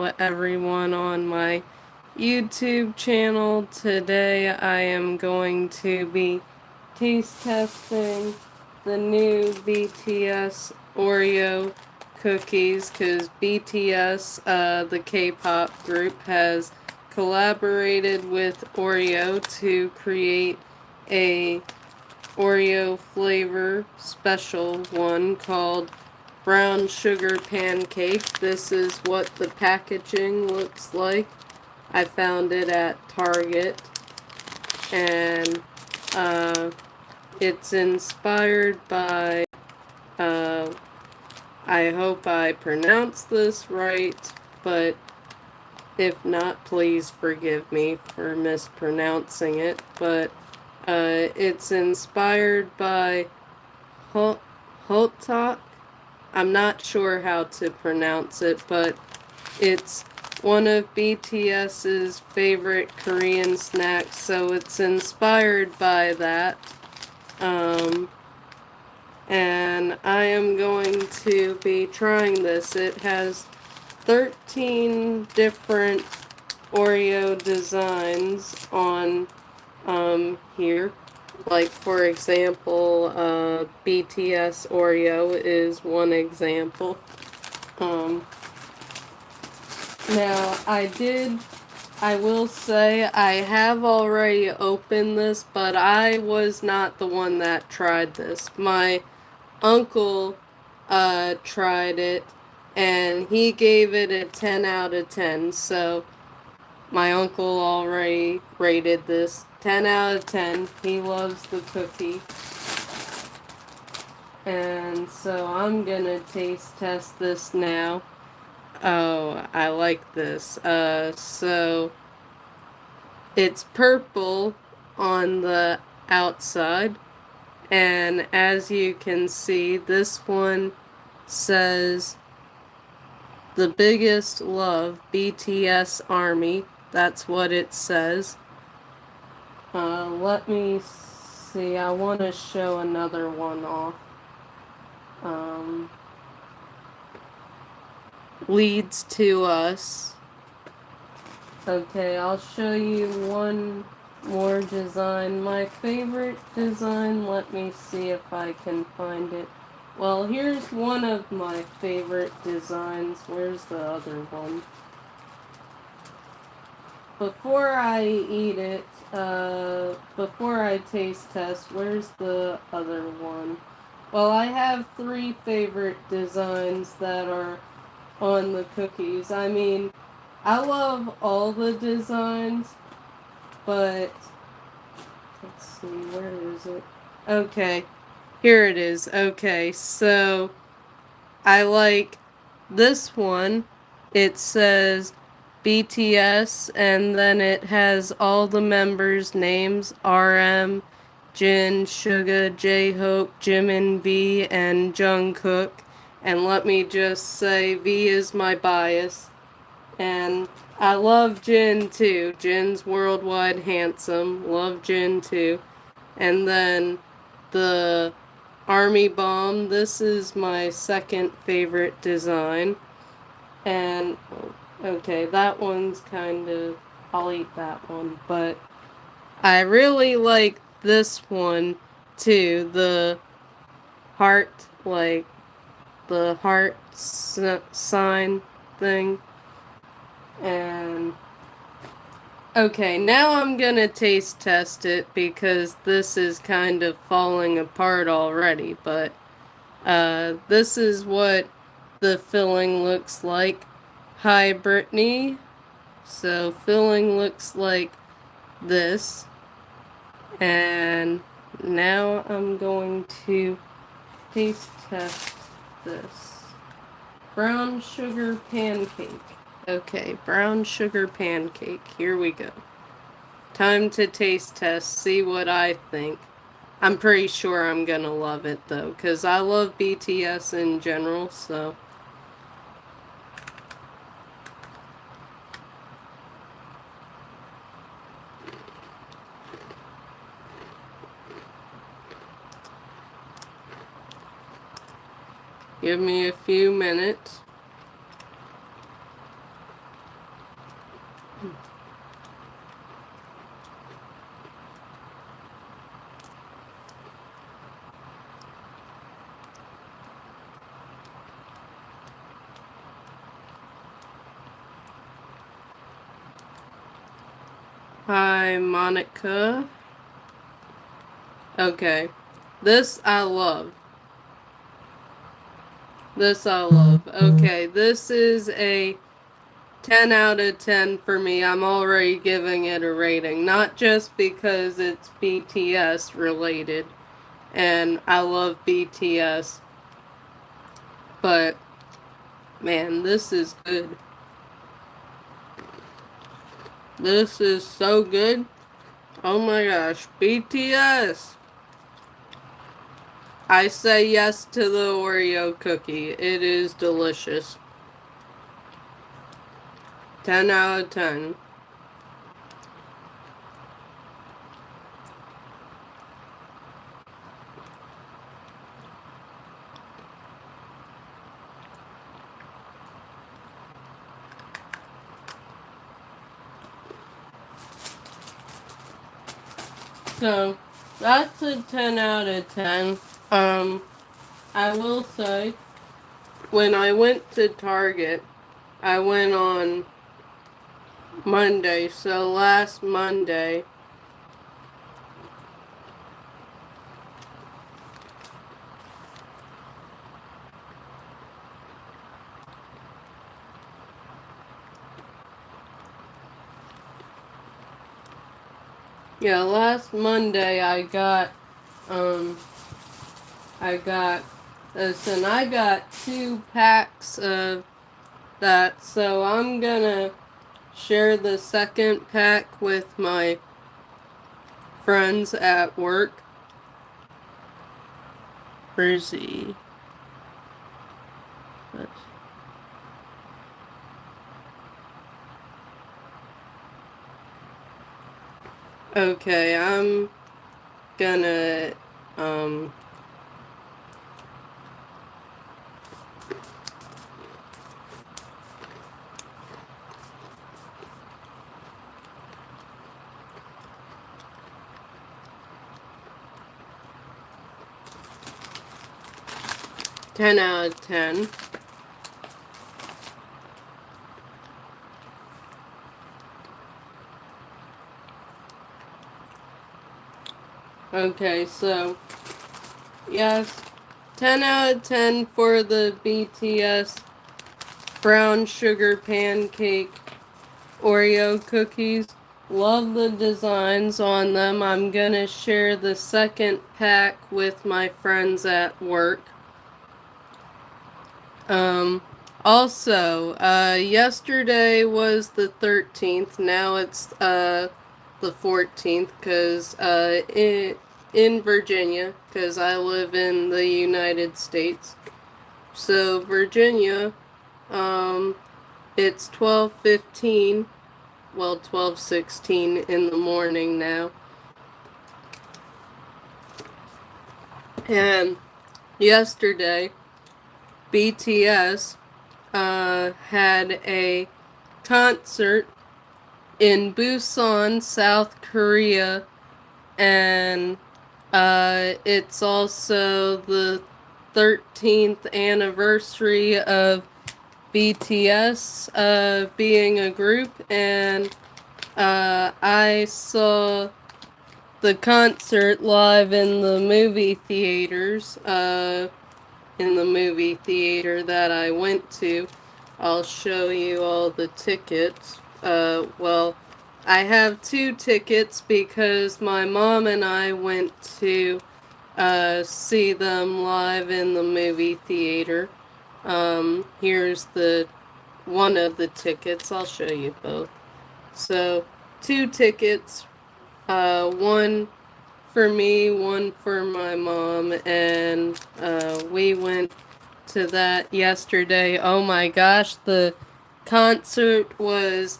Hello everyone on my YouTube channel. Today I am going to be taste testing the new BTS Oreo cookies because BTS, the K-pop group, has collaborated with Oreo to create a Oreo flavor special one called brown sugar pancake. This is what the packaging looks like. I found it at Target, and it's inspired by, I hope I pronounce this right, but if not, please forgive me for mispronouncing it, but it's inspired by Hotak. I'm not sure how to pronounce it, but it's one of BTS's favorite Korean snacks, so it's inspired by that. And I am going to be trying this. It has 13 different Oreo designs on here. Like, for example, BTS Oreo is one example. Now, I will say, I have already opened this, but I was not the one that tried this. My uncle, tried it, and he gave it a 10 out of 10, so my uncle already rated this 10 out of 10. He loves the cookie. And so I'm gonna taste test this now. Oh, I like this. So it's purple on the outside. And as you can see, this one says the biggest love, BTS Army. That's what it says. Let me see. I want to show another one off. Leads to us. Okay, I'll show you one more design. My favorite design, let me see if I can find it. Well, here's one of my favorite designs. Where's the other one? Before I eat it, before I taste test, where's the other one? Well, I have 3 favorite designs that are on the cookies. I mean, I love all the designs, but let's see, where is it? Okay, here it is. Okay, so I like this one. It says BTS, and then it has all the members' names: RM, Jin, Suga, J-Hope, Jimin, V, and Jungkook. And let me just say, V is my bias. And I love Jin too. Jin's worldwide handsome. Love Jin too. And then the Army Bomb. This is my second favorite design. And, okay, that one's kind of, I'll eat that one. But I really like this one too. The heart, like, the heart sign thing. And okay, now I'm gonna taste test it because this is kind of falling apart already, but this is what the filling looks like. Hi, Brittany. So filling looks like this. And now I'm going to taste test this. Brown sugar pancake. Okay, brown sugar pancake. Here we go. Time to taste test, see what I think. I'm pretty sure I'm gonna love it though, because I love BTS in general, so. Give me a few minutes. Hi, Monica. Okay. This I love. This I love. Okay, this is a 10 out of 10 for me. I'm already giving it a rating. Not just because it's BTS related, and I love BTS, but man, this is good. This is so good. Oh my gosh, BTS! I say yes to the Oreo cookie. It is delicious. 10 out of 10. So, that's a 10 out of 10. I will say, when I went to Target, I went on Monday, so last Monday. Yeah, last Monday I got this, and I got 2 packs of that, so I'm gonna share the second pack with my friends at work. Where is he? Okay, I'm gonna, 10 out of 10. Okay, so, yes, 10 out of 10 for the BTS brown sugar pancake Oreo cookies. Love the designs on them. I'm gonna share the second pack with my friends at work. Also, yesterday was the 13th. Now it's, the 14th, because, in Virginia, because I live in the United States. So, Virginia, it's 12:15, well, 12:16 in the morning now. And yesterday, BTS, had a concert in Busan, South Korea, and it's also the 13th anniversary of BTS being a group, and I saw the concert live in the movie theaters, in the movie theater that I went to. I'll show you all the tickets. Well, I have 2 tickets because my mom and I went to see them live in the movie theater. Here's the one of the tickets. I'll show you both. So, 2 tickets. One for me, one for my mom, and we went to that yesterday. Oh my gosh, the concert was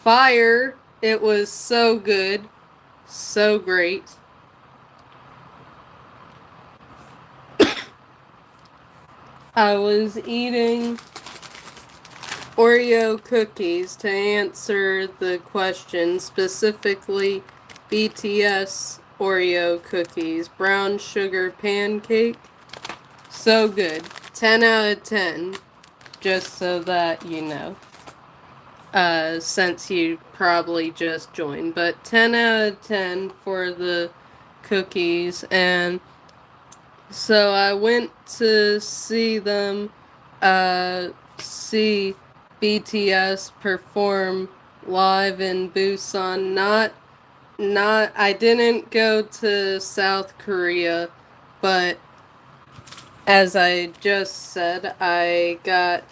fire. It was so good, so great. I was eating Oreo cookies, to answer the question, specifically BTS Oreo cookies. Brown sugar pancake. So good. 10 out of 10. Just so that you know. Since you probably just joined. But 10 out of 10 for the cookies. And so I went to see them, see BTS perform live in Busan. I didn't go to South Korea, but as I just said, I got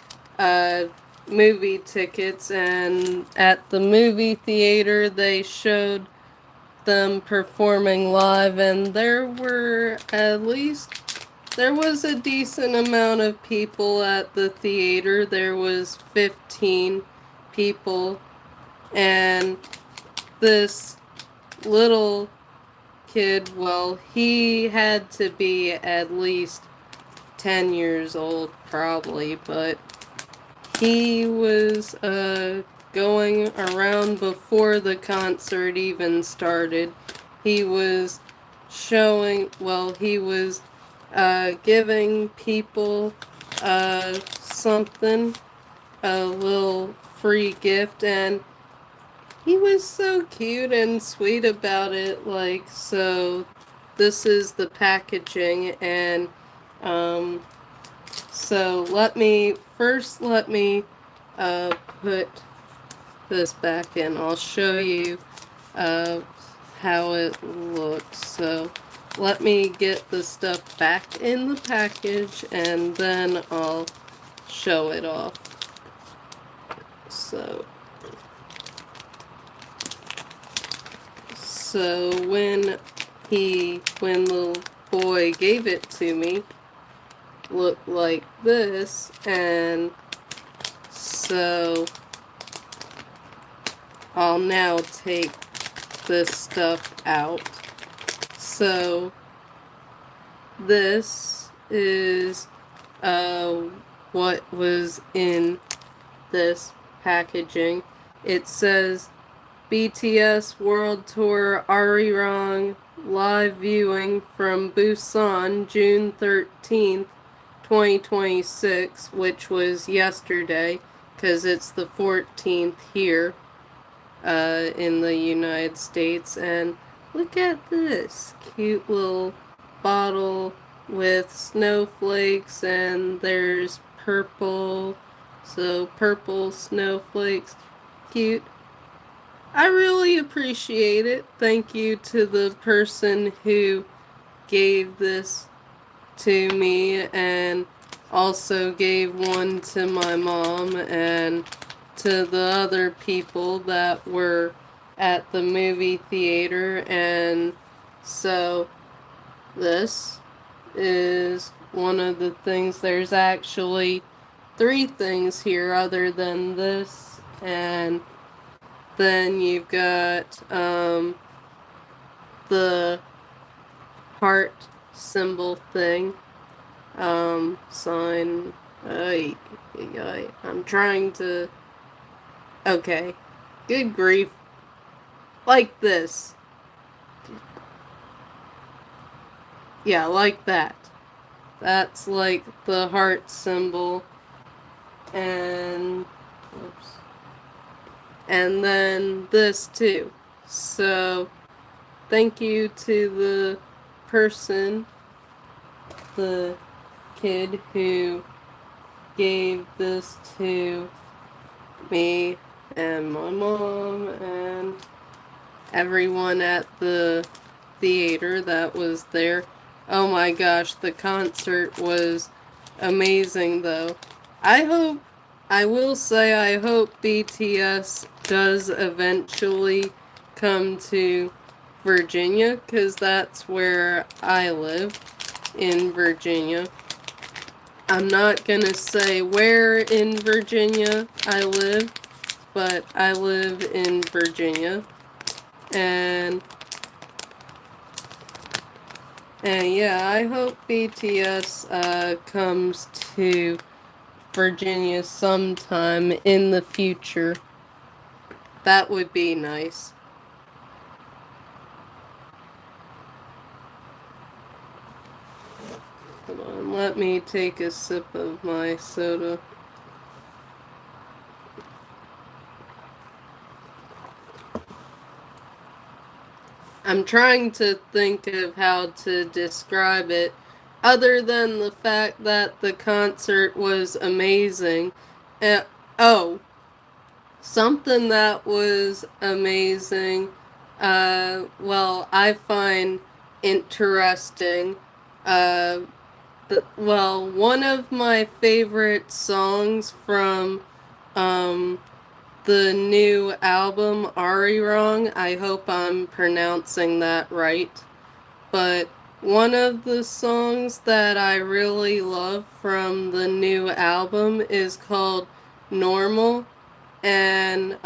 movie tickets, and at the movie theater they showed them performing live, and there was a decent amount of people at the theater. There was 15 people, and this little kid, well, he had to be at least 10 years old probably, but he was going around before the concert even started. He was giving people something, a little free gift, and he was so cute and sweet about it. Like, so this is the packaging, and so let me put this back in. I'll show you how it looks. So let me get the stuff back in the package, and then I'll show it off. So when the boy gave it to me, looked like this, and so I'll now take this stuff out. So this is what was in this packaging. It says BTS World Tour Arirang live viewing from Busan, June 13th, 2026, which was yesterday, because it's the 14th here in the United States. And look at this cute little bottle with snowflakes, and there's purple, so purple snowflakes. Cute. I really appreciate it. Thank you to the person who gave this to me, and also gave one to my mom, and to the other people that were at the movie theater. And so this is one of the things. There's actually 3 things here other than this, and then you've got the heart symbol thing, sign. I'm trying to. Okay, good grief, like this. Yeah, like that. That's like the heart symbol, and oops. And then this too. So thank you to the person, the kid who gave this to me and my mom and everyone at the theater that was there. Oh my gosh, the concert was amazing though. I will say I hope BTS does eventually come to Virginia, because that's where I live, in Virginia. I'm not gonna say where in Virginia I live, but I live in Virginia. And yeah, I hope BTS comes to Virginia sometime in the future. That would be nice. Hold on, let me take a sip of my soda. I'm trying to think of how to describe it, other than the fact that the concert was amazing. Oh, something that was amazing, well, I find interesting. Uh, one of my favorite songs from um, the new album Oreo. I hope I'm pronouncing that right. But one of the songs that I really love from the new album is called Normal. And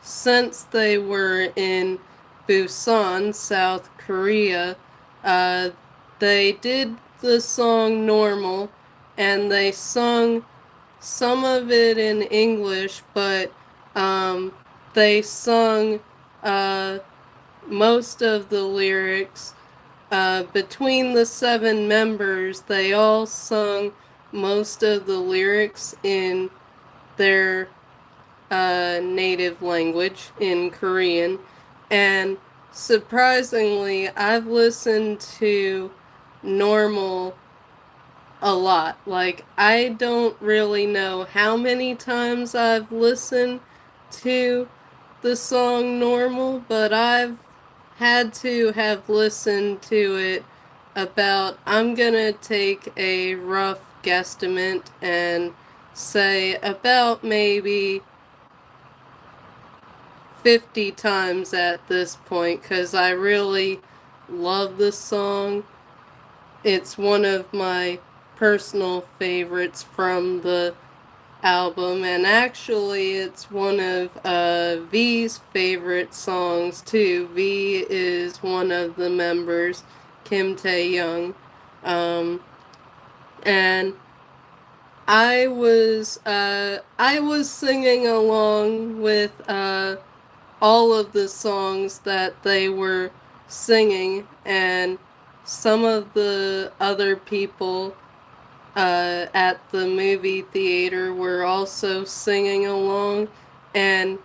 since they were in Busan, South Korea, uh, they did the song Normal, and they sung some of it in English, but they sung uh, most of the lyrics. Between the 7 members, they all sung most of the lyrics in their native language, in Korean. And surprisingly, I've listened to Normal a lot. Like, I don't really know how many times I've listened to the song Normal, but I've had to have listened to it about, I'm gonna take a rough guesstimate and say about maybe 50 times at this point, because I really love the song. It's one of my personal favorites from the album, and actually it's one of V's favorite songs too. V is one of the members, Kim Tae-young. And I was singing along with all of the songs that they were singing, and some of the other people at the movie theater were also singing along, and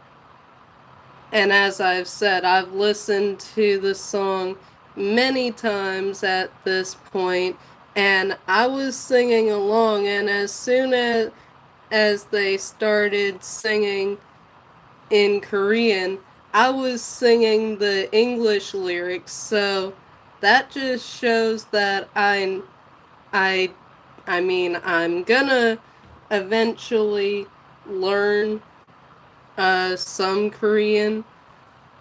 as I've said, I've listened to the song many times at this point, and I was singing along, and as soon as they started singing in Korean, I was singing the English lyrics, so that just shows that I I mean, I'm gonna eventually learn some Korean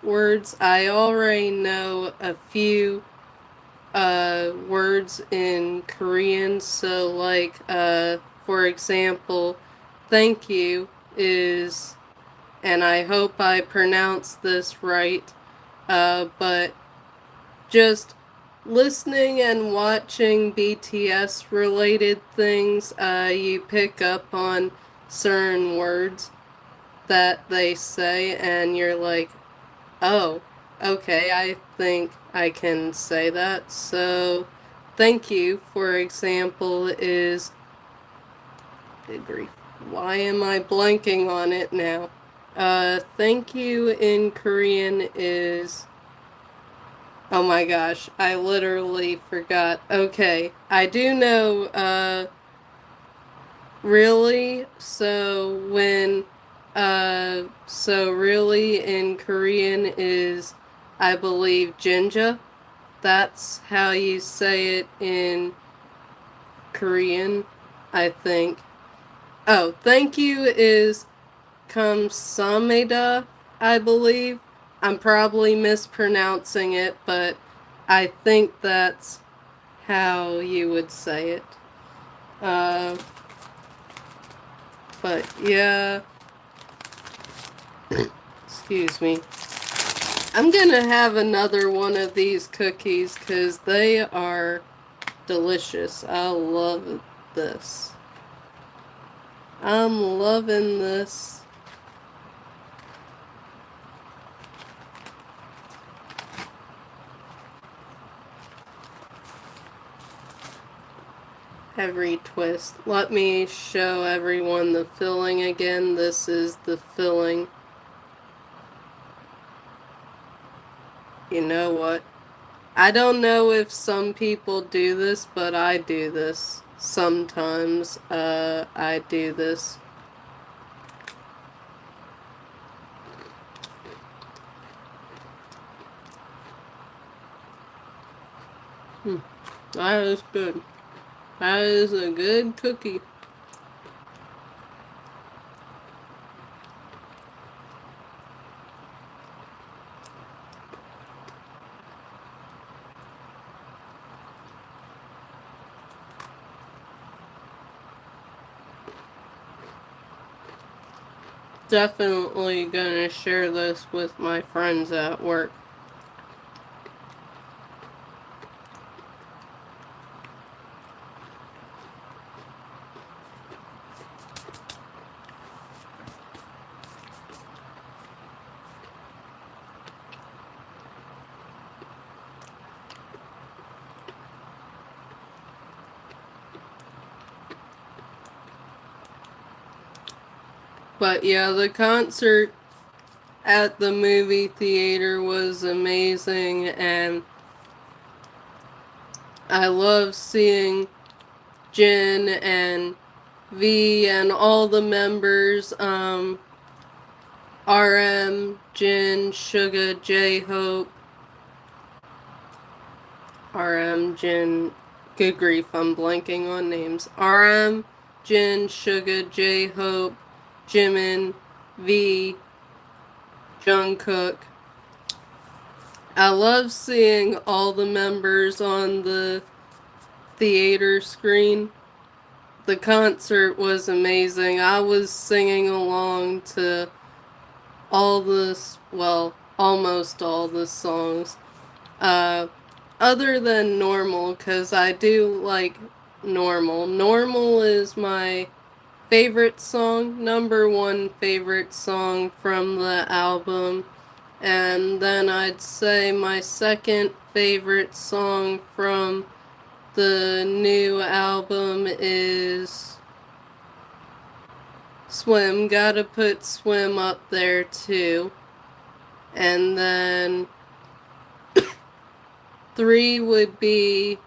words. I already know a few words in Korean, so like for example, thank you is, and I hope I pronounce this right, but just listening and watching BTS related things, you pick up on certain words that they say, and you're like, oh, okay, I think I can say that. So, thank you, for example, is. Good grief. Why am I blanking on it now? Thank you in Korean is. Oh my gosh, I literally forgot. Okay, I do know, really, so really in Korean is, I believe, jinja. That's how you say it in Korean, I think. Oh, thank you is kamsamida, I believe. I'm probably mispronouncing it, but I think that's how you would say it. But yeah, excuse me. I'm gonna have another one of these cookies because they are delicious. I love this. I'm loving this. Every twist. Let me show everyone the filling again. This is the filling. You know what? I don't know if some people do this, but I do this. Sometimes, I do this. That is good. That is a good cookie. Definitely gonna share this with my friends at work. But yeah, the concert at the movie theater was amazing, and I love seeing Jin and V and all the members, RM, Jin, Suga, J-Hope, RM, Jin, good grief, I'm blanking on names. RM, Jin, Suga, J-Hope, Jimin, V, Jungkook. I love seeing all the members on the theater screen. The concert was amazing. I was singing along to all the, well, almost all the songs. Other than Normal, because I do like Normal. Normal is my favorite song, number one favorite song from the album. And then I'd say my second favorite song from the new album is Swim. Gotta put Swim up there too. And then 3 would be,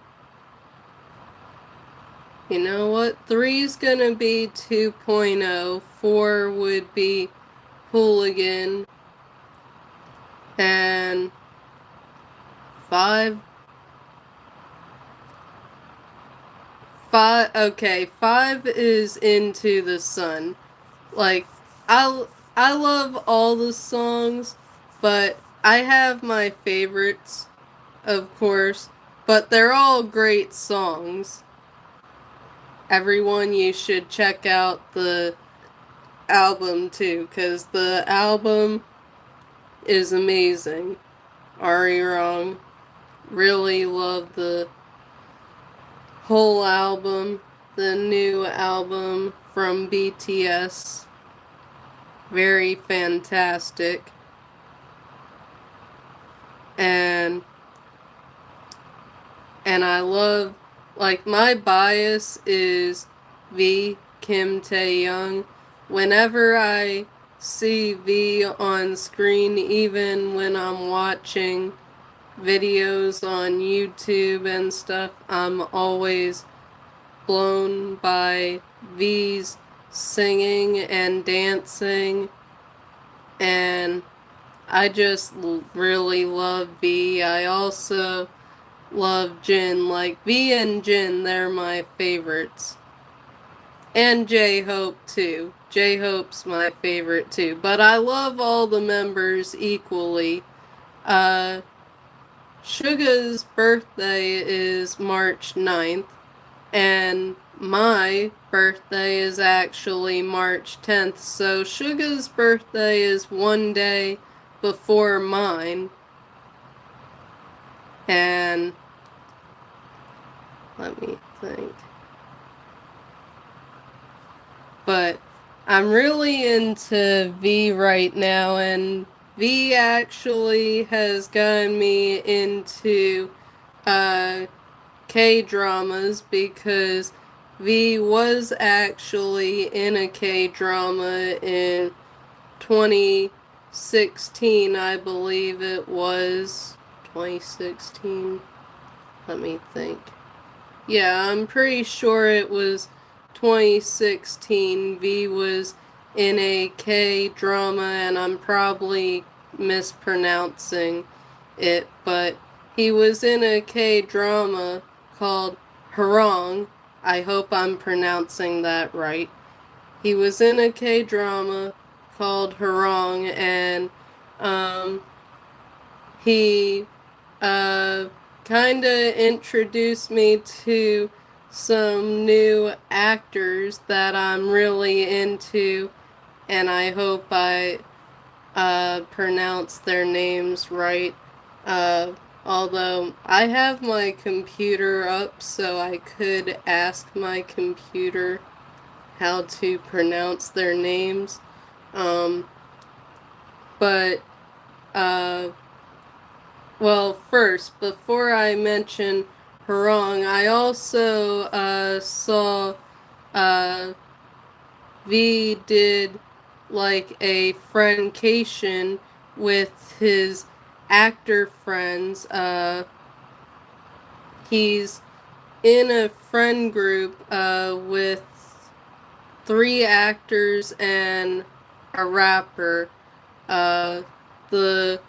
you know what? 3's gonna be 2.0. 4 would be Hooligan. And 5, okay, 5 is Into the Sun. Like, I love all the songs, but I have my favorites, of course, but they're all great songs. Everyone, you should check out the album too, because the album is amazing. Ari Wrong. Really love the whole album. The new album from BTS. Very fantastic. And I love, like, my bias is V, Kim Tae-young. Whenever I see V on screen, even when I'm watching videos on YouTube and stuff, I'm always blown by V's singing and dancing, and I just really love V. I also love Jin. Like, V and Jin, they're my favorites. And J-Hope too. J-Hope's my favorite too. But I love all the members equally. Suga's birthday is March 9th. And my birthday is actually March 10th. So Suga's birthday is one day before mine. And let me think. but I'm really into V right now, and V actually has gotten me into K-dramas because V was actually in a K-drama in 2016, I believe it was. 2016? Let me think. Yeah, I'm pretty sure it was 2016. V was in a K-drama, and I'm probably mispronouncing it, but he was in a K-drama called Harong. I hope I'm pronouncing that right. He was in a K-drama called Harong, and he kinda introduced me to some new actors that I'm really into, and I hope I pronounce their names right. Although I have my computer up, so I could ask my computer how to pronounce their names. But, well, first, before I mention Harong, I also saw V did like a friendcation with his actor friends. He's in a friend group with 3 actors and a rapper. The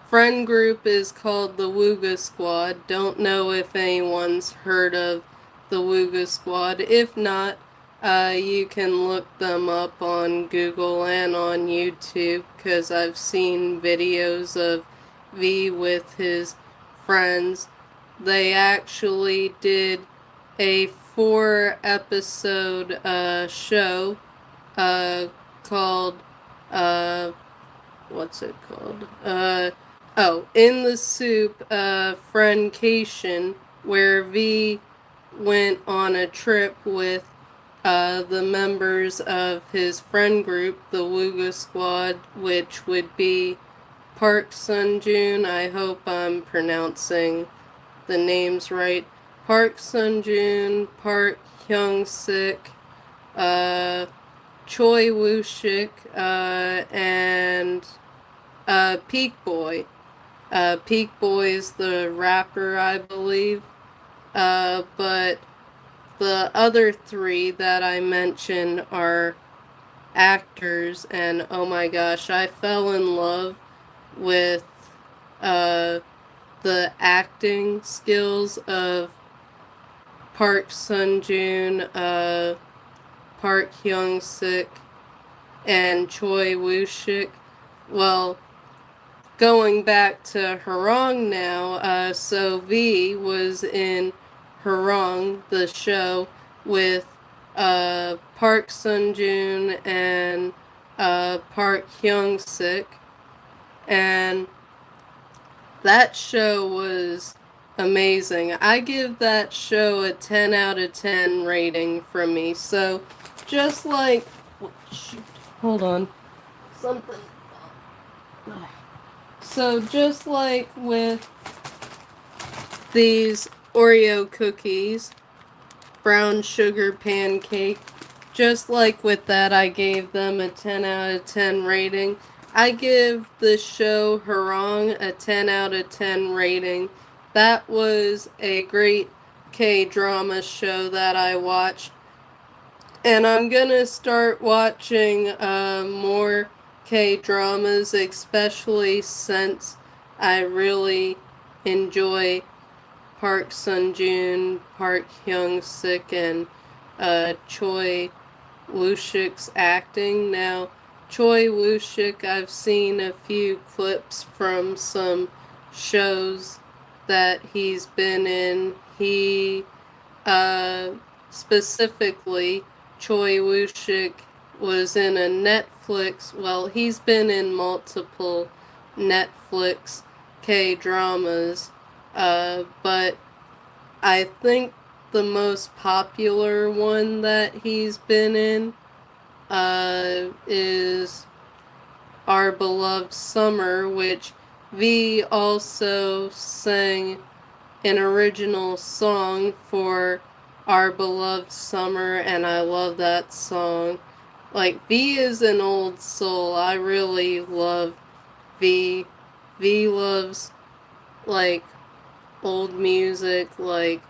friend group is called the Wooga Squad. Don't know if anyone's heard of the Wooga Squad. If not, you can look them up on Google and on YouTube, because I've seen videos of V with his friends. They actually did a 4-episode show called what's it called? In the Soup, Friendcation, where V went on a trip with the members of his friend group, the Wooga Squad, which would be Park Sunjoon. I hope I'm pronouncing the names right. Park Sunjoon, Park Hyung-sik, Choi Woo-shik, and Peak Boy. Peak Boy's the rapper, I believe. But the other 3 that I mentioned are actors, and oh my gosh, I fell in love with the acting skills of Park Sunjoon, Park Hyung-sik, and Choi Woo-shik. Well, going back to Harong now, so V was in Harong, the show, with Park Sunjoon and Park Hyung-sik, and that show was amazing. I give that show a 10 out of 10 rating from me. So, just like... shoot, hold on. Something... So, just like with these Oreo cookies, brown sugar pancake, just like with that, I gave them a 10 out of 10 rating. I give the show Harong a 10 out of 10 rating. That was a great K-drama show that I watched. And I'm gonna start watching more K-dramas, especially since I really enjoy Park Sunjoon, Park Hyung-sik, and Choi Woo-shik's acting. Now, Choi Woo-shik, I've seen a few clips from some shows that he's been in. He, specifically, Choi Woo-shik was in a Netflix, well, he's been in multiple Netflix K-dramas, but I think the most popular one that he's been in is Our Beloved Summer, which V also sang an original song for Our Beloved Summer, and I love that song. Like, V is an old soul. I really love V. V loves, like, old music. Like,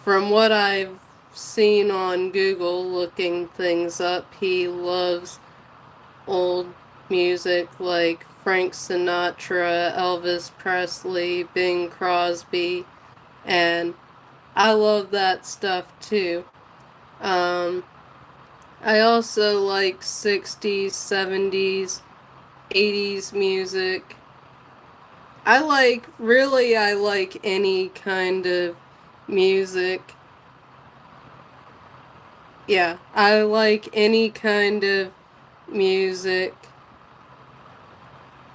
from what I've seen on Google looking things up, he loves old music like Frank Sinatra, Elvis Presley, Bing Crosby, and I love that stuff too. I also like 60s, 70s, 80s music. I like any kind of music. Yeah, I like any kind of music.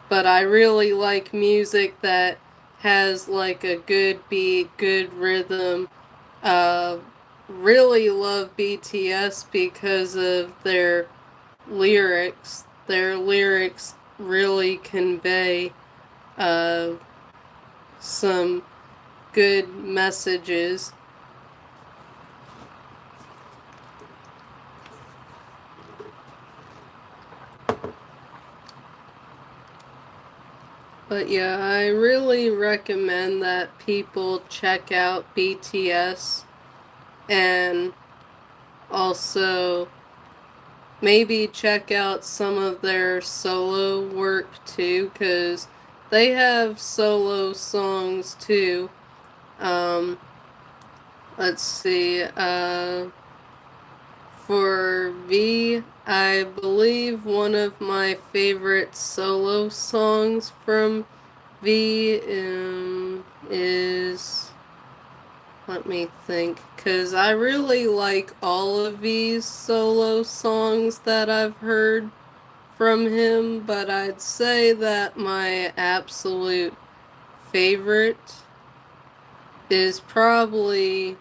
But I really like music that has like a good beat, good rhythm. Uh, really love BTS because of their lyrics. Their lyrics really convey uh, some good messages. But yeah, I really recommend that people check out BTS and also maybe check out some of their solo work too, because they have solo songs too. Um, let's see, for V, I believe one of my favorite solo songs from V is, let me think, because I really like all of V's solo songs that I've heard from him, but I'd say that my absolute favorite is probably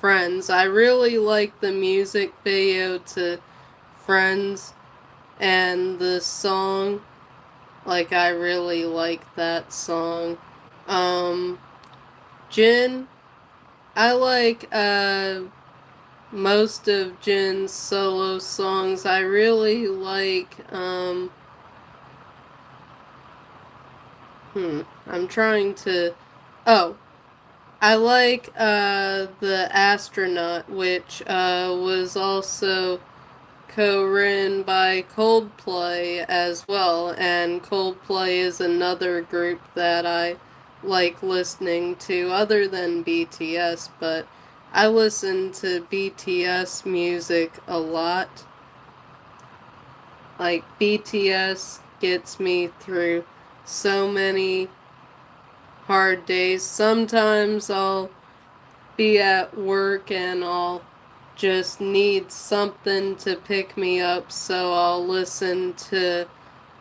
Friends. I really like the music video to Friends and the song. Like, I really like that song. Jin, I like most of Jin's solo songs. I really like I'm trying to I like The Astronaut, which was also co-written by Coldplay as well, and Coldplay is another group that I like listening to other than BTS, but I listen to BTS music a lot. Like, BTS gets me through so many hard days. Sometimes I'll be at work and I'll just need something to pick me up, so I'll listen to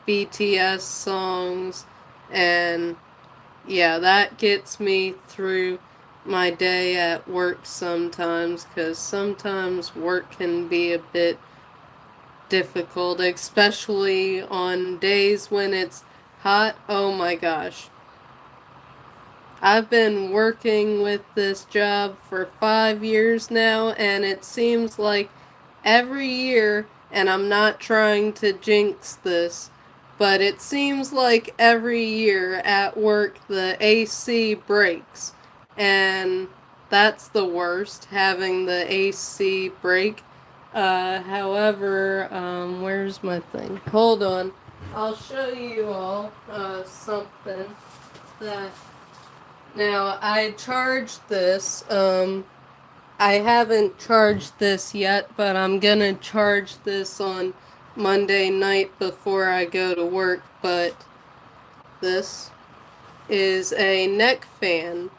BTS songs, and yeah, that gets me through my day at work sometimes, because sometimes work can be a bit difficult, especially on days when it's hot. Oh my gosh. I've been working with this job for 5 years now, and it seems like every year, and I'm not trying to jinx this, but it seems like every year at work the AC breaks, and that's the worst, having the AC break. However, where's my thing? Hold on. I'll show you all something that. Now, I charged this. I haven't charged this yet, but I'm gonna charge this on Monday night before I go to work. But this is a neck fan,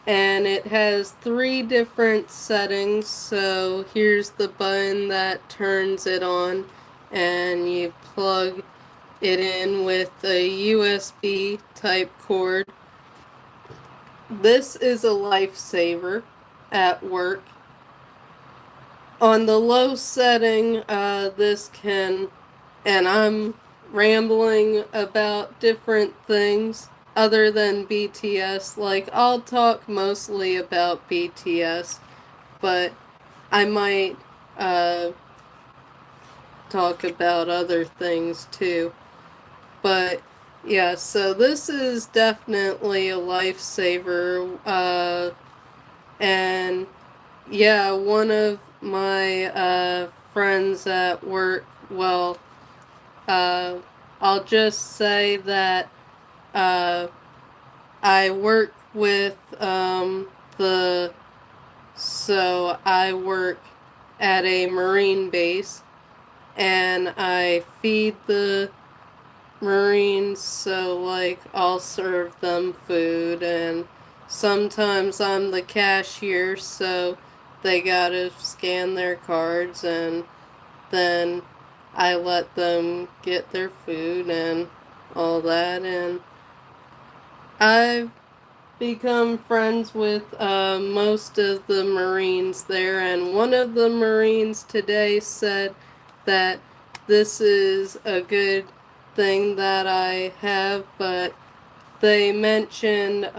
and it has 3 different settings. So here's the button that turns it on, and you plug it in with a USB type cord. This is a lifesaver at work. On the low setting, this can, and I'm rambling about different things other than BTS. Like, I'll talk mostly about BTS, but I might uh, talk about other things too. But yeah, so this is definitely a lifesaver. And yeah, one of my friends at work, well, uh, I'll just say that uh, I work with so I work at a Marine base and I feed the Marines, so like I'll serve them food, and sometimes I'm the cashier, so they gotta scan their cards, and then I let them get their food and all that. And I've become friends with most of the Marines there, and one of the Marines today said that this is a good thing that I have, but they mentioned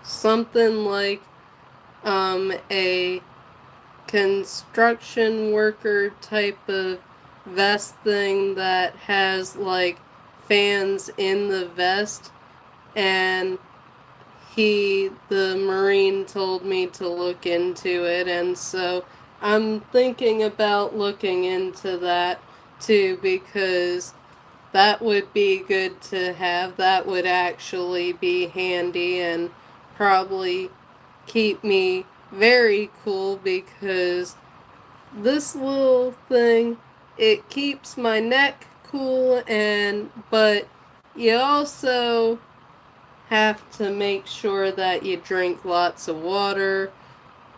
something like a construction worker type of vest thing that has like fans in the vest, and the Marine told me to look into it, and so I'm thinking about looking into that too, because that would be good to have. That would actually be handy and probably keep me very cool, because this little thing, it keeps my neck cool, and but you also have to make sure that you drink lots of water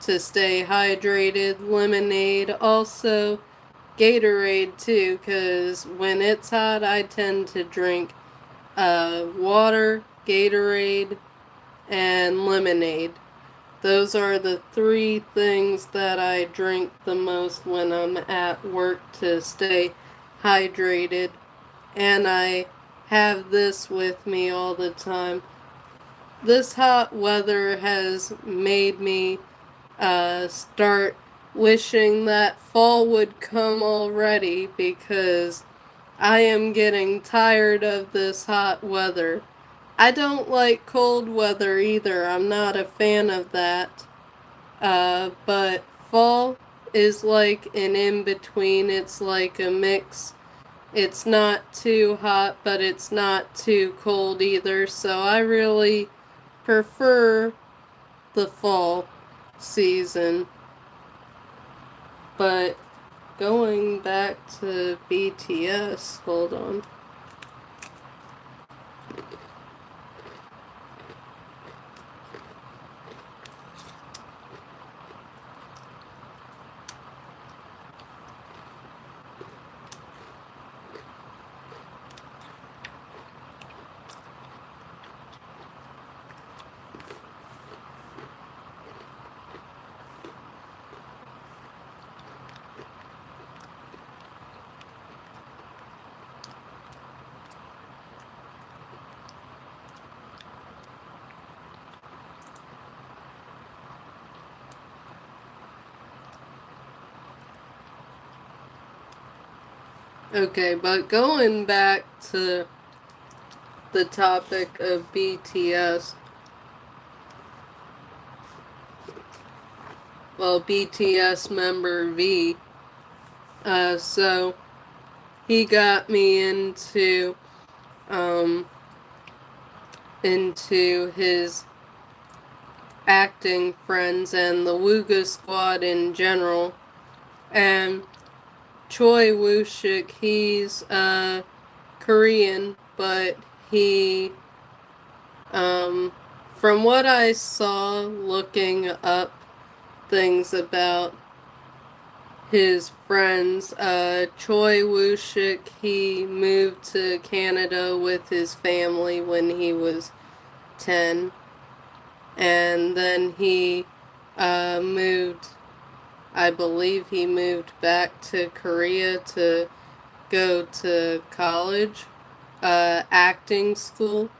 to stay hydrated. Lemonade, also Gatorade too, because when it's hot, I tend to drink water, Gatorade, and lemonade. Those are the three things that I drink the most when I'm at work to stay hydrated. And I have this with me all the time. This hot weather has made me start wishing that fall would come already, because I am getting tired of this hot weather. I don't like cold weather either. I'm not a fan of that. But fall is like an in between. It's like a mix. It's not too hot, but it's not too cold either. So I really prefer the fall season. But going back to BTS, hold on. Okay, but going back to the topic of BTS, well, BTS member V, so he got me um, into his acting friends and the Wooga squad in general. And Choi Woo-shik, he's Korean, but he, from what I saw looking up things about his friends, Choi Woo-shik, he moved to Canada with his family when he was 10, and then he moved I believe he moved back to Korea to go to college, acting school.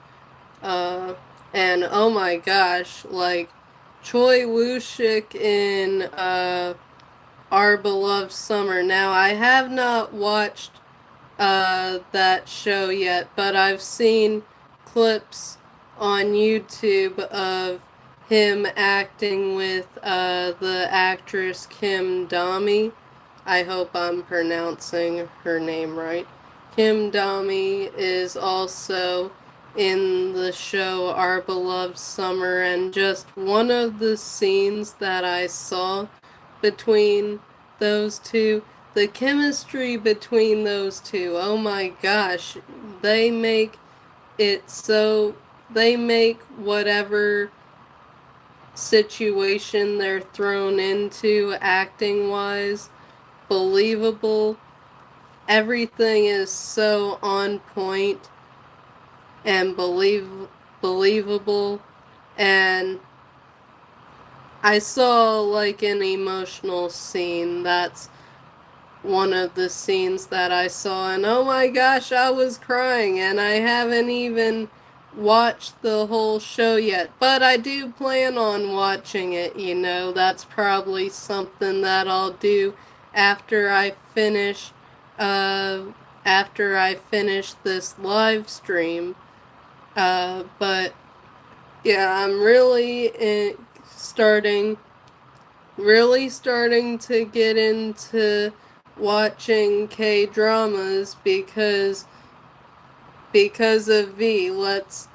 Uh, and oh my gosh, like Choi Woo-shik in Our Beloved Summer. Now, I have not watched that show yet, but I've seen clips on YouTube of him acting with the actress Kim Dami. I hope I'm pronouncing her name right. Kim Dami is also in the show Our Beloved Summer, and just one of the scenes that I saw between those two, the chemistry between those two, oh my gosh, they make it so, they make whatever situation they're thrown into acting wise believable. Everything is so on point and believable, and I saw like an emotional scene. That's one of the scenes that I saw, and oh my gosh, I was crying, and I haven't even watched the whole show yet, but I do plan on watching it, you know. That's probably something that I'll do after I finish uh this live stream. But yeah, I'm really starting to get into watching K-dramas because of V. Let's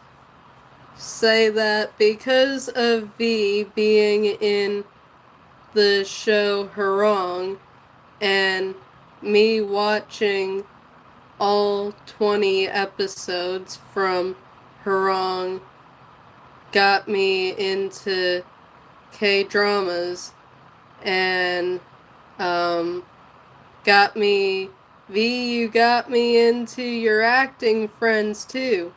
say that because of V being in the show Harong and me watching all 20 episodes from Harong got me into K-dramas and got me, V, you got me into your acting friends too.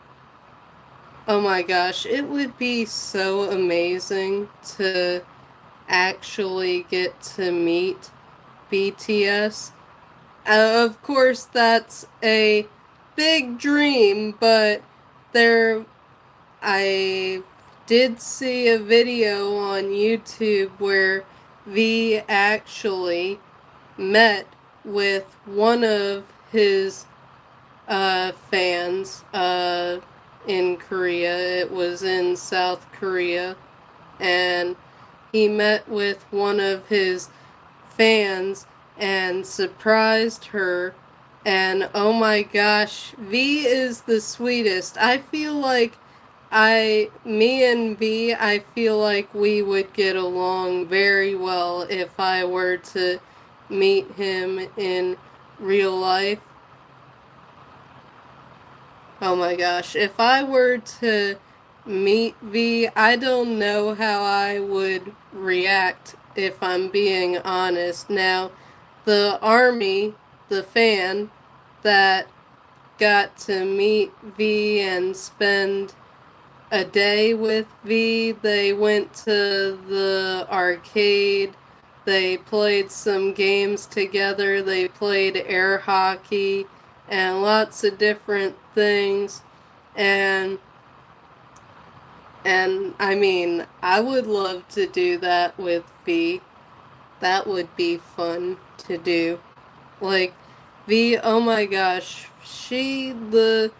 Oh my gosh, it would be so amazing to actually get to meet BTS. Of course, that's a big dream, but I did see a video on YouTube where V actually met with one of his fans in Korea. It was in South Korea, and he met with one of his fans and surprised her. And oh my gosh, V is the sweetest. I feel like me and V, I feel like we would get along very well if I were to meet him in real life. Oh my gosh, if I were to meet V, I don't know how I would react, if I'm being honest. Now, the army, the fan that got to meet V and spend a day with V, they went to the arcade, they played some games together, they played air hockey and lots of different things, and I mean, I would love to do that with V. That would be fun to do. Like, V, oh my gosh, the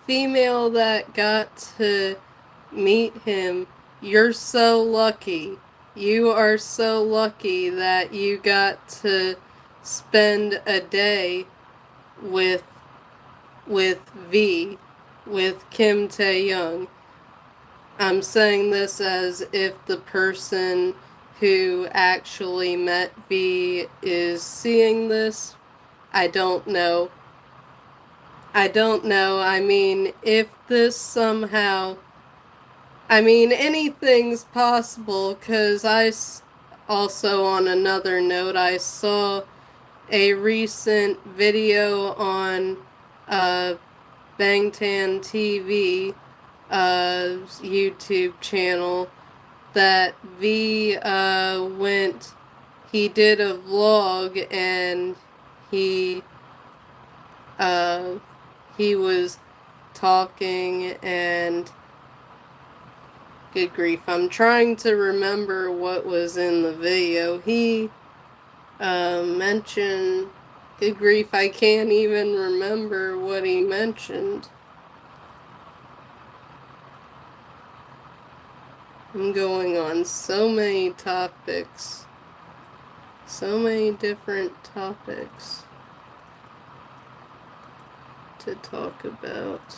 female that got to meet him, you're so lucky. You are so lucky that you got to spend a day with V, with Kim Tae-young. I'm saying this as if the person who actually met V is seeing this. I don't know. I mean, if this somehow, I mean, anything's possible, because also, on another note, I saw a recent video on Bangtan TV, YouTube channel, that V he did a vlog and he was talking and good grief, I'm trying to remember what was in the video. He mentioned, good grief, I can't even remember what he mentioned. I'm going on so many topics. So many different topics to talk about.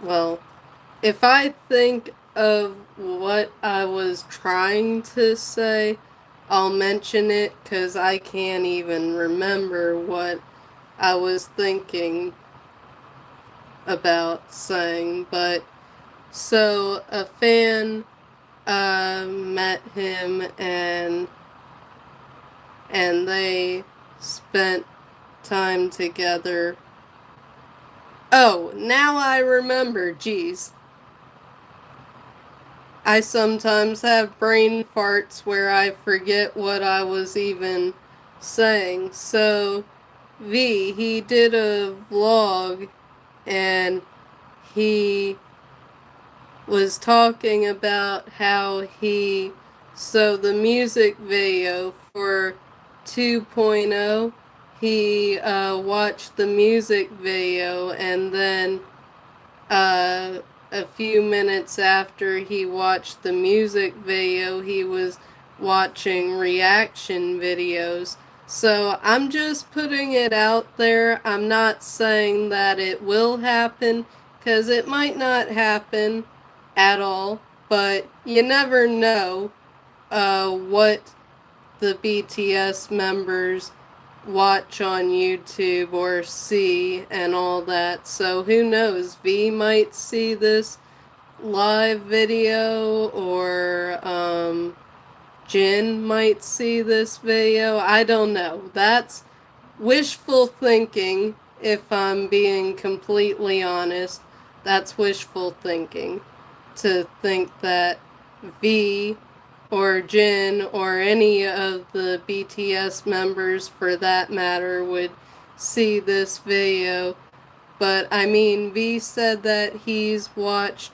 Well, if I think of what I was trying to say, I'll mention it because I can't even remember what I was thinking about saying. But so a fan met him and they spent time together. Oh, now I remember, geez. I sometimes have brain farts where I forget what I was even saying. So, he did a vlog and he was talking about how so the music video for 2.0, he watched the music video and then a few minutes after he watched the music video, he was watching reaction videos. So I'm just putting it out there. I'm not saying that it will happen, because it might not happen at all, but you never know what the BTS members watch on YouTube or see and all that. So who knows, V might see this live video, or Jin might see this video. I don't know. That's wishful thinking, if I'm being completely honest. That's wishful thinking, to think that V or Jin or any of the BTS members for that matter would see this video. But I mean, V said that he's watched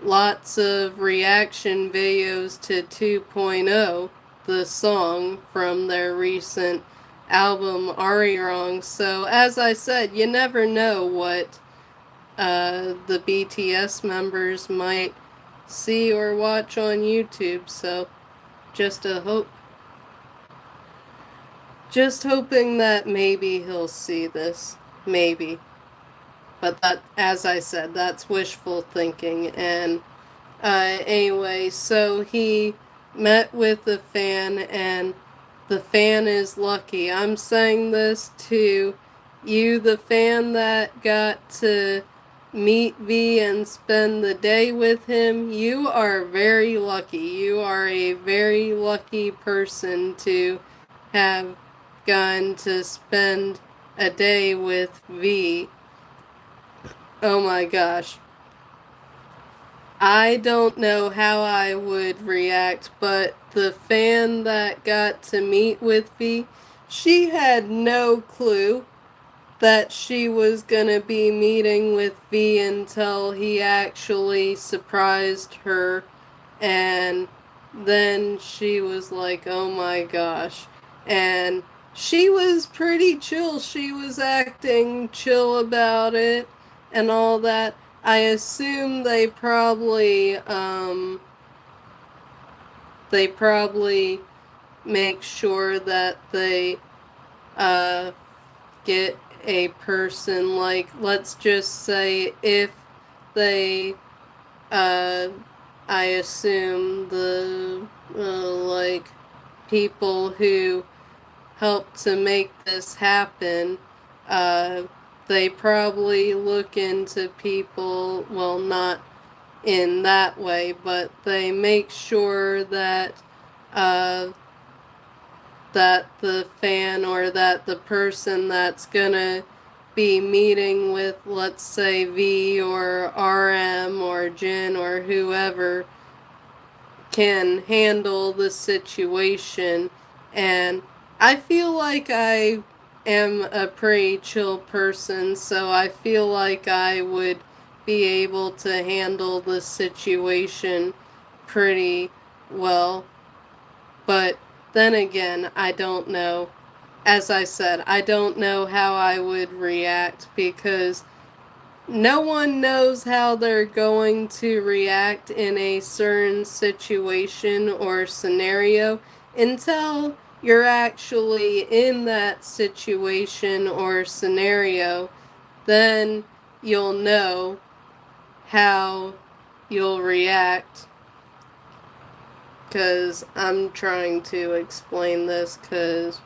lots of reaction videos to 2.0, the song from their recent album Oreo. So as I said, you never know what the BTS members might see or watch on YouTube. So just hoping that maybe he'll see this, maybe. But that, as I said, that's wishful thinking. And anyway, so he met with a fan, and the fan is lucky. I'm saying this to you, the fan that got to meet V and spend the day with him. You are very lucky. You are a very lucky person to have gone to spend a day with V. Oh my gosh. I don't know how I would react, but the fan that got to meet with V, she had no clue that she was gonna be meeting with V until he actually surprised her, and then she was like, oh my gosh. And she was pretty chill. She was acting chill about it and all that. I assume they probably make sure that they get a person, like, let's just say if they I assume the like people who helped to make this happen, they probably look into people, well, not in that way, but they make sure that that the fan or that the person that's gonna be meeting with, let's say, V or RM or Jin or whoever can handle the situation. And I feel like I am a pretty chill person, so I feel like I would be able to handle the situation pretty well. But then again, I don't know. As I said, I don't know how I would react because no one knows how they're going to react in a certain situation or scenario until you're actually in that situation or scenario. Then you'll know how you'll react. Because I'm trying to explain this because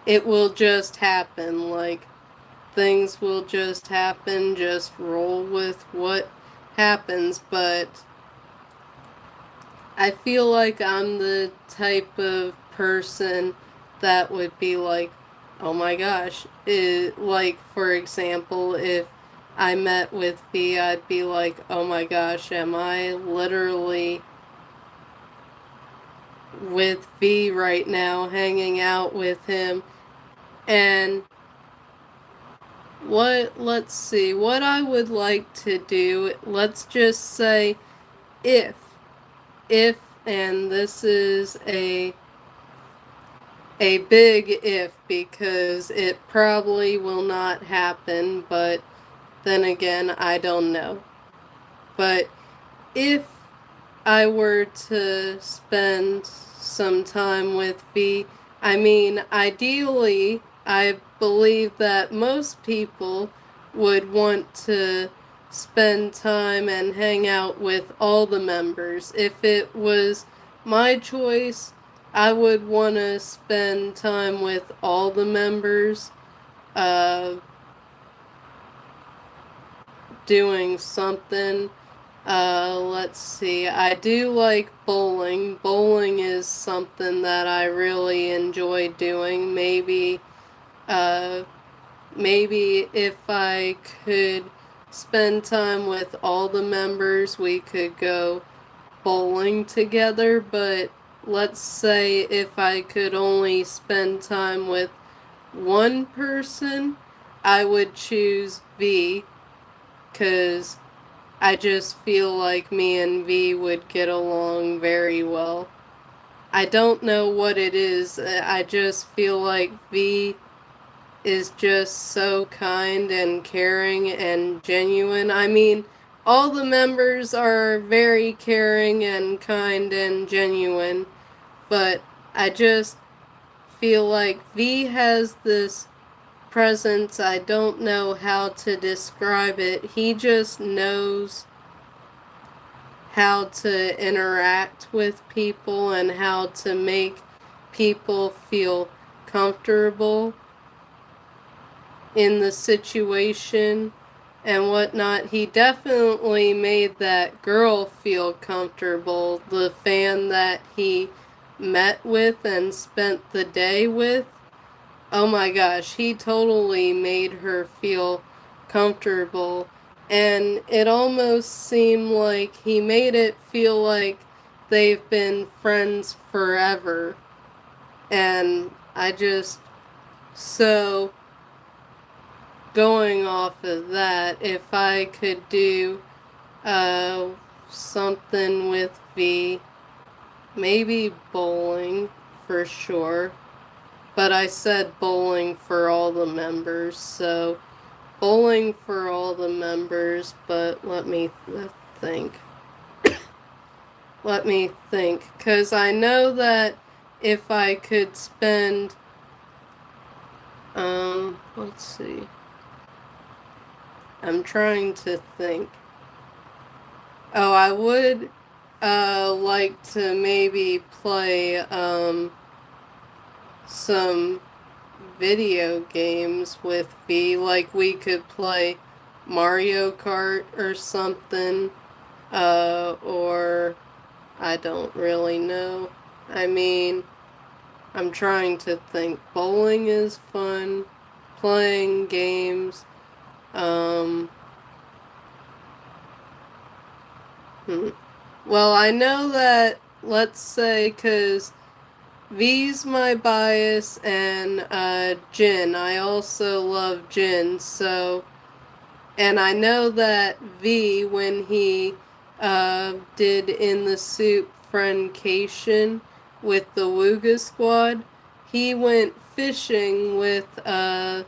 it will just happen. Like, things will just happen, just roll with what happens. But I feel like I'm the type of person that would be like, oh my gosh. Like, for example, if I met with V, I'd be like, oh my gosh, am I literally with V right now, hanging out with him? And let's see, what I would like to do, let's just say if, and this is a big if because it probably will not happen, but then again, I don't know. But if I were to spend some time with V, I mean, ideally, I believe that most people would want to spend time and hang out with all the members. If it was my choice, I would want to spend time with all the members, doing something. Let's see. I do like bowling. Bowling is something that I really enjoy doing. Maybe if I could spend time with all the members, we could go bowling together. But let's say if I could only spend time with one person, I would choose V, because I just feel like me and V would get along very well. I don't know what it is. I just feel like V is just so kind and caring and genuine. I mean, all the members are very caring and kind and genuine, but I just feel like V has this presence. I don't know how to describe it. He just knows how to interact with people and how to make people feel comfortable in the situation and whatnot. He definitely made that girl feel comfortable, the fan that he met with and spent the day with. Oh my gosh, he totally made her feel comfortable. And it almost seemed like he made it feel like they've been friends forever. And so going off of that, if I could do something with V, maybe bowling for sure. But I said bowling for all the members, so bowling for all the members, but let me think. Let me think, because I know that if I could spend, let's see. I'm trying to think. Oh, I would, like to maybe play, some video games with V. Like, we could play Mario Kart or something, or I don't really know. I mean, I'm trying to think. Bowling is fun. playing games. Um, Well, I know that, let's say, because V's my bias and Jin. I also love Jin, so. And I know that V, when he did In the Soup Friendcation with the Wooga Squad, he went fishing with the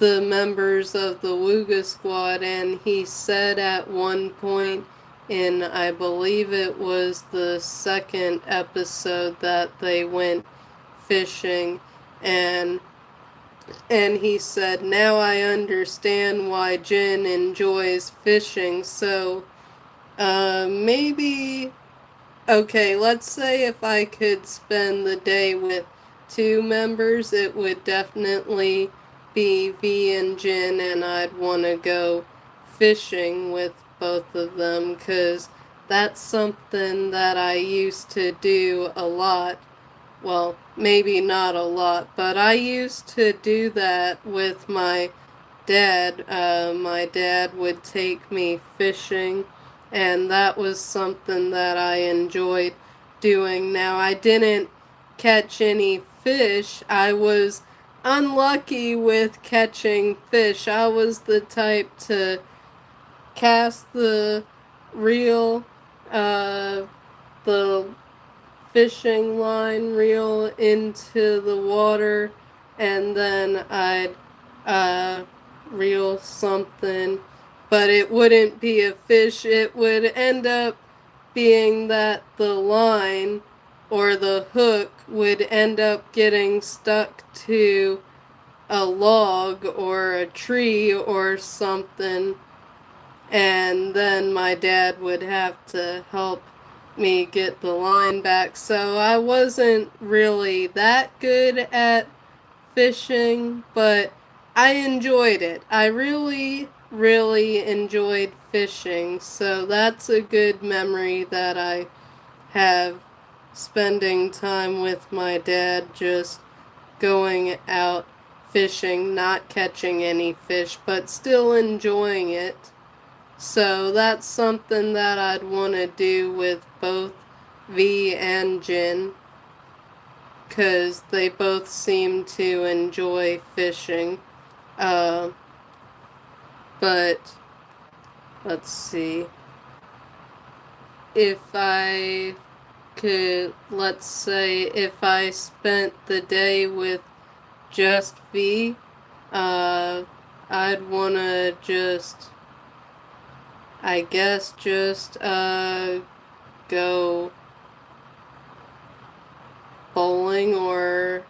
members of the Wooga Squad, and he said at one point in, I believe it was the second episode, that they went fishing, and he said, now I understand why Jin enjoys fishing. So maybe, okay, let's say if I could spend the day with two members, it would definitely be V and Jin, and I'd want to go fishing with both of them, because that's something that I used to do a lot. Well, maybe not a lot, but I used to do that with my dad. My dad would take me fishing, and that was something that I enjoyed doing. Now, I didn't catch any fish. I was unlucky with catching fish. I was the type to cast the reel, the fishing line reel into the water, and then I'd reel something, but it wouldn't be a fish. It would end up being that the line or the hook would end up getting stuck to a log or a tree or something, and then my dad would have to help me get the line back. So I wasn't really that good at fishing, but I enjoyed it. I really, really enjoyed fishing. So that's a good memory that I have, spending time with my dad, just going out fishing, not catching any fish, but still enjoying it. So that's something that I'd want to do with both V and Jin, because they both seem to enjoy fishing. But let's see. If I could, let's say, if I spent the day with just V, I'd want to just, I guess, just go bowling, or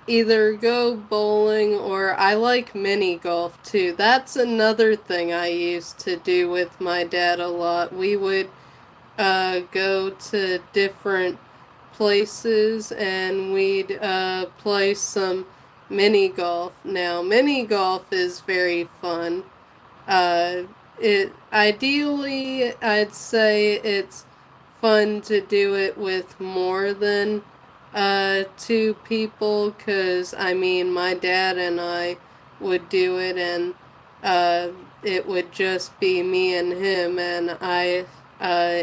either go bowling, or I like mini golf too. That's another thing I used to do with my dad a lot. We would go to different places and we'd play some mini golf. Now, mini golf is very fun. It ideally, I'd say it's fun to do it with more than two people, because I mean, my dad and I would do it, and it would just be me and him, and I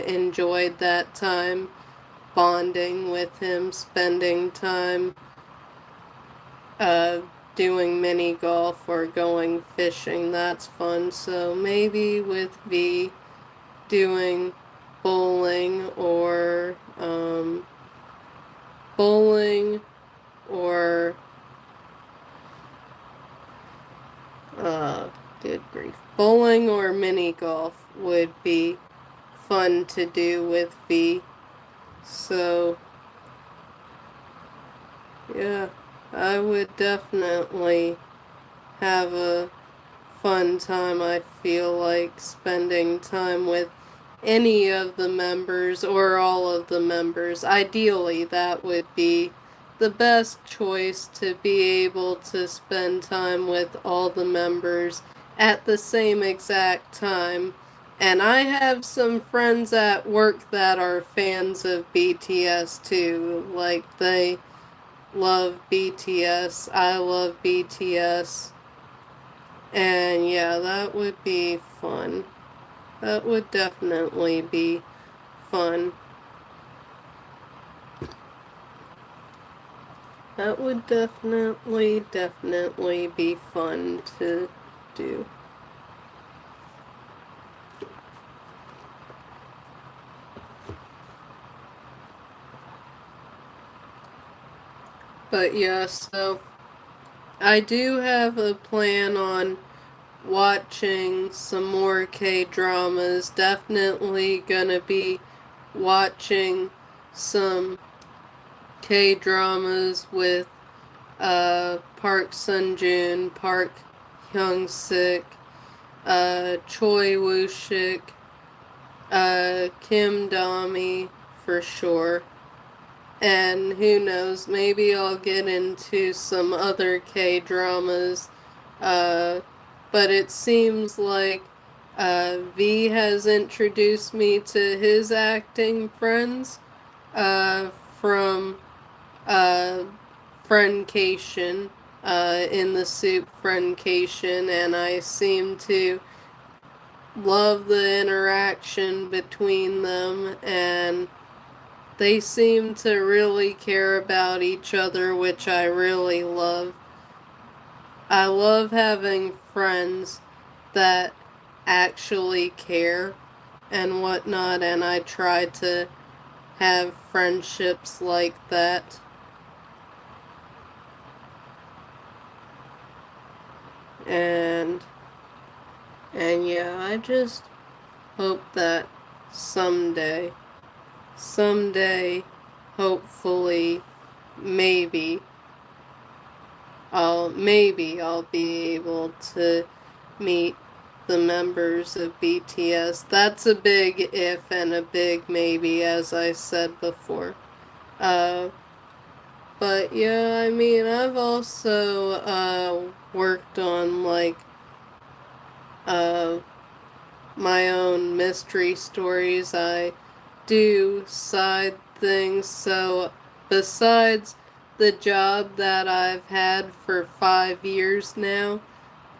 enjoyed that time bonding with him, spending time uh, doing mini golf or going fishing. That's fun. So maybe with V, doing bowling, or bowling, or good grief, bowling or mini golf would be fun to do with V. So yeah, I would definitely have a fun time. I feel like spending time with any of the members or all of the members. Ideally, that would be the best choice, to be able to spend time with all the members at the same exact time. And I have some friends at work that are fans of BTS too. Like, they love BTS. I love BTS. And yeah, that would be fun. That would definitely be fun. That would definitely be fun to do. But yeah, so I do have a plan on watching some more K-dramas. Definitely gonna be watching some K-dramas with Park Sung-joon, Park Hyung-sik, Choi Woo-shik, Kim Dami for sure. And who knows, maybe I'll get into some other K-dramas. But it seems like V has introduced me to his acting friends from Friendcation, in the Soup Friendcation, and I seem to love the interaction between them, and they seem to really care about each other, which I really love. I love having friends that actually care and whatnot, and I try to have friendships like that. And yeah, I just hope that someday, hopefully, maybe I'll be able to meet the members of BTS. That's a big if and a big maybe, as I said before. But yeah, I mean, I've also worked on like my own mystery stories. I do side things, so besides the job that I've had for 5 years now,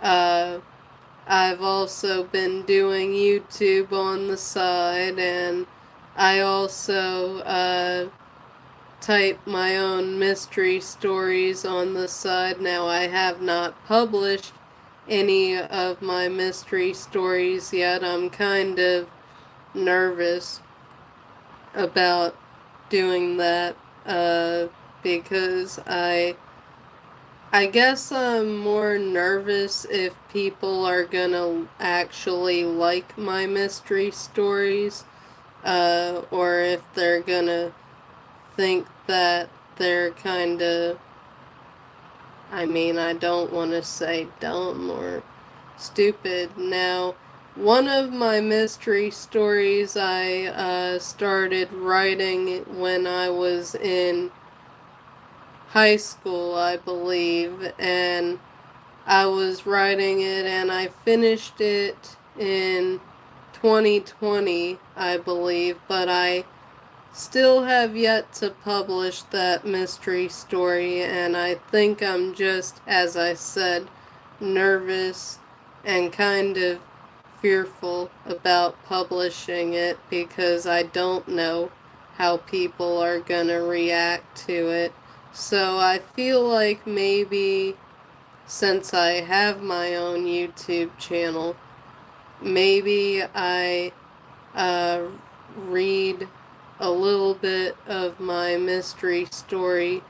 I've also been doing YouTube on the side, and I also type my own mystery stories on the side. Now, I have not published any of my mystery stories yet. I'm kind of nervous about doing that because I guess I'm more nervous if people are gonna actually like my mystery stories, or if they're gonna think that they're kinda, I mean, I don't want to say dumb or stupid. Now, one of my mystery stories I started writing when I was in high school, I believe, and I was writing it and I finished it in 2020, I believe, but I still have yet to publish that mystery story, and I think I'm just, as I said, nervous and kind of fearful about publishing it because I don't know how people are gonna react to it. So I feel like maybe since I have my own YouTube channel, maybe I read a little bit of my mystery story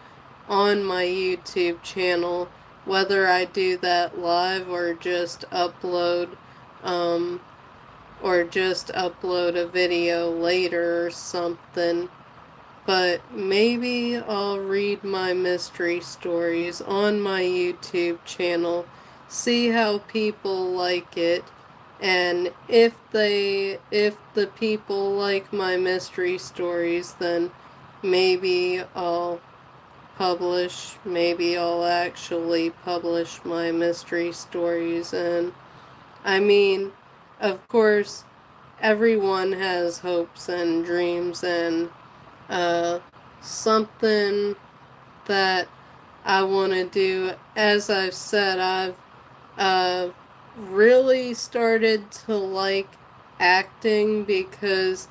on my YouTube channel, whether I do that live or just upload a video later or something. But maybe I'll read my mystery stories on my YouTube channel, see how people like it, and if the people like my mystery stories, then maybe maybe I'll actually publish my mystery stories. And I mean, of course, everyone has hopes and dreams, and something that I want to do. As I've said, I've really started to like acting because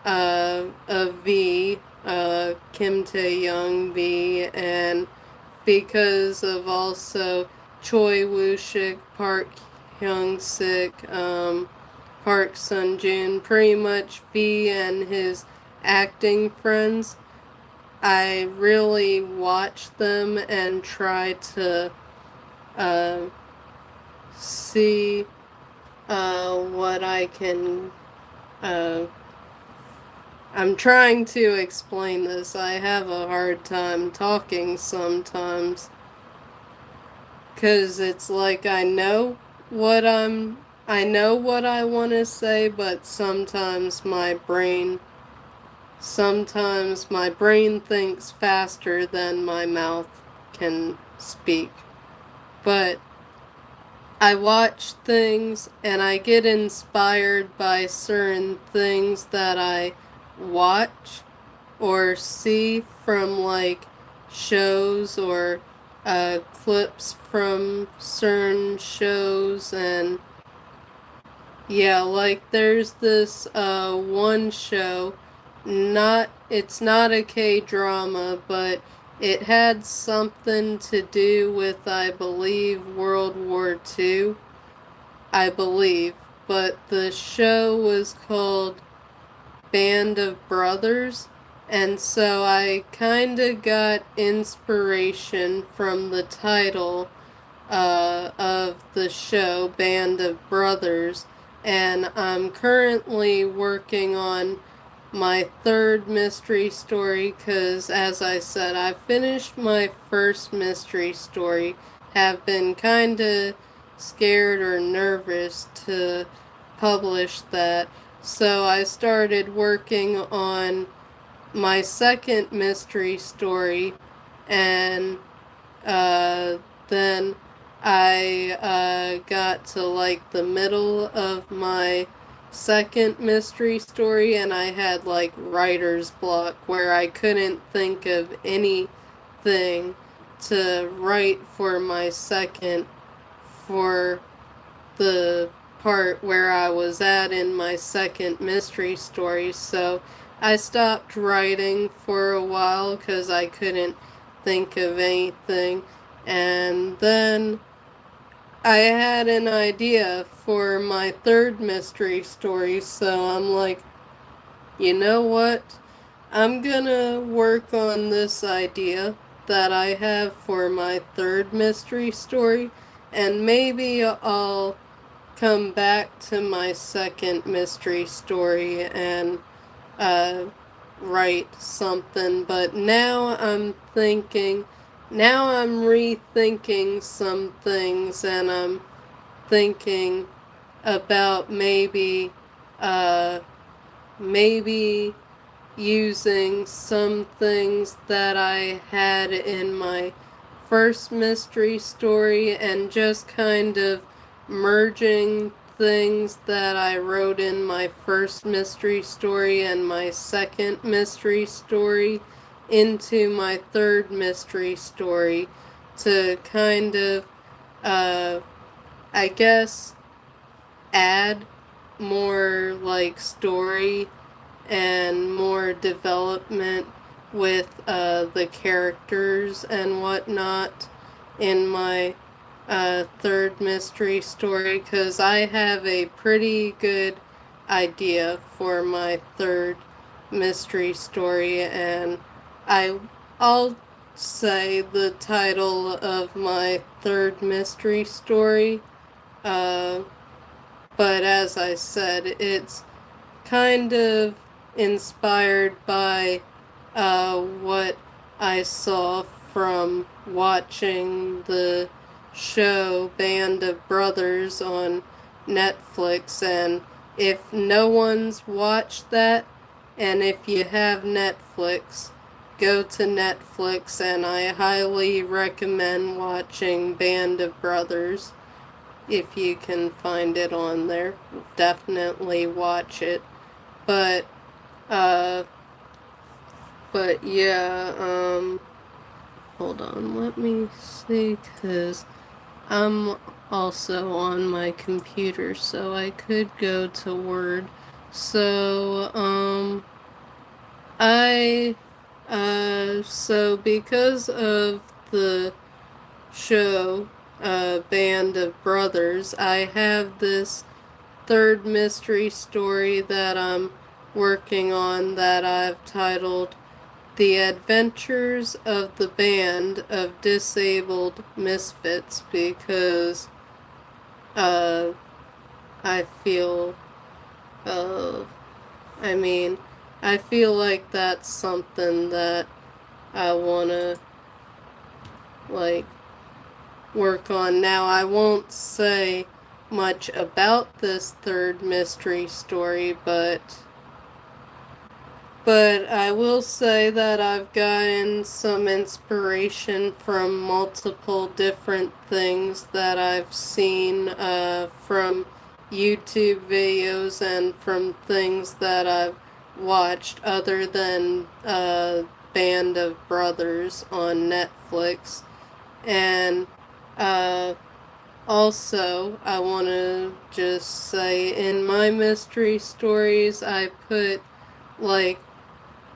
of V, Kim Tae-young V, and because of also Choi Woo-shik, Park Hyung-sik, Park Sun-joon, pretty much V and his acting friends. I really watch them and try to uh, see what I can. I'm trying to explain this. I have a hard time talking sometimes. Because it's like I know what I want to say, but sometimes my brain thinks faster than my mouth can speak. But I watch things and I get inspired by certain things that I watch or see from like shows or clips from certain shows. And yeah, like there's this one show, it's not a K-drama, but it had something to do with, I believe, World War II, I believe, but the show was called Band of Brothers, and so I kinda got inspiration from the title of the show, Band of Brothers, and I'm currently working on my third mystery story because, as I said, I finished my first mystery story, have been kinda scared or nervous to publish that, so I started working on my second mystery story, and then I got to like the middle of my second mystery story and I had like writer's block where I couldn't think of anything to write for my second, for the part where I was at in my second mystery story. So I stopped writing for a while because I couldn't think of anything. And then I had an idea for my third mystery story, so I'm like, you know what? I'm gonna work on this idea that I have for my third mystery story, and maybe I'll come back to my second mystery story and uh, write something. But now I'm rethinking some things, and I'm thinking about uh, maybe using some things that I had in my first mystery story and just kind of merging things that I wrote in my first mystery story and my second mystery story into my third mystery story to kind of, I guess, add more like story and more development with the characters and whatnot in my third mystery story, because I have a pretty good idea for my third mystery story, and I'll say the title of my third mystery story, uh, but as I said, it's kind of inspired by what I saw from watching the show Band of Brothers on Netflix. And if no one's watched that, and if you have Netflix, go to Netflix, and I highly recommend watching Band of Brothers. If you can find it on there, definitely watch it. But, uh, but yeah, hold on, let me see, because I'm also on my computer, so I could go to Word. So, so because of the show, Band of Brothers, I have this third mystery story that I'm working on that I've titled The Adventures of the Band of Disabled Misfits, because I feel uh I feel like that's something that I wanna like work on. Now, I won't say much about this third mystery story, but I will say that I've gotten some inspiration from multiple different things that I've seen from YouTube videos and from things that I've watched other than Band of Brothers on Netflix. And uh, also, I want to just say in my mystery stories, I put like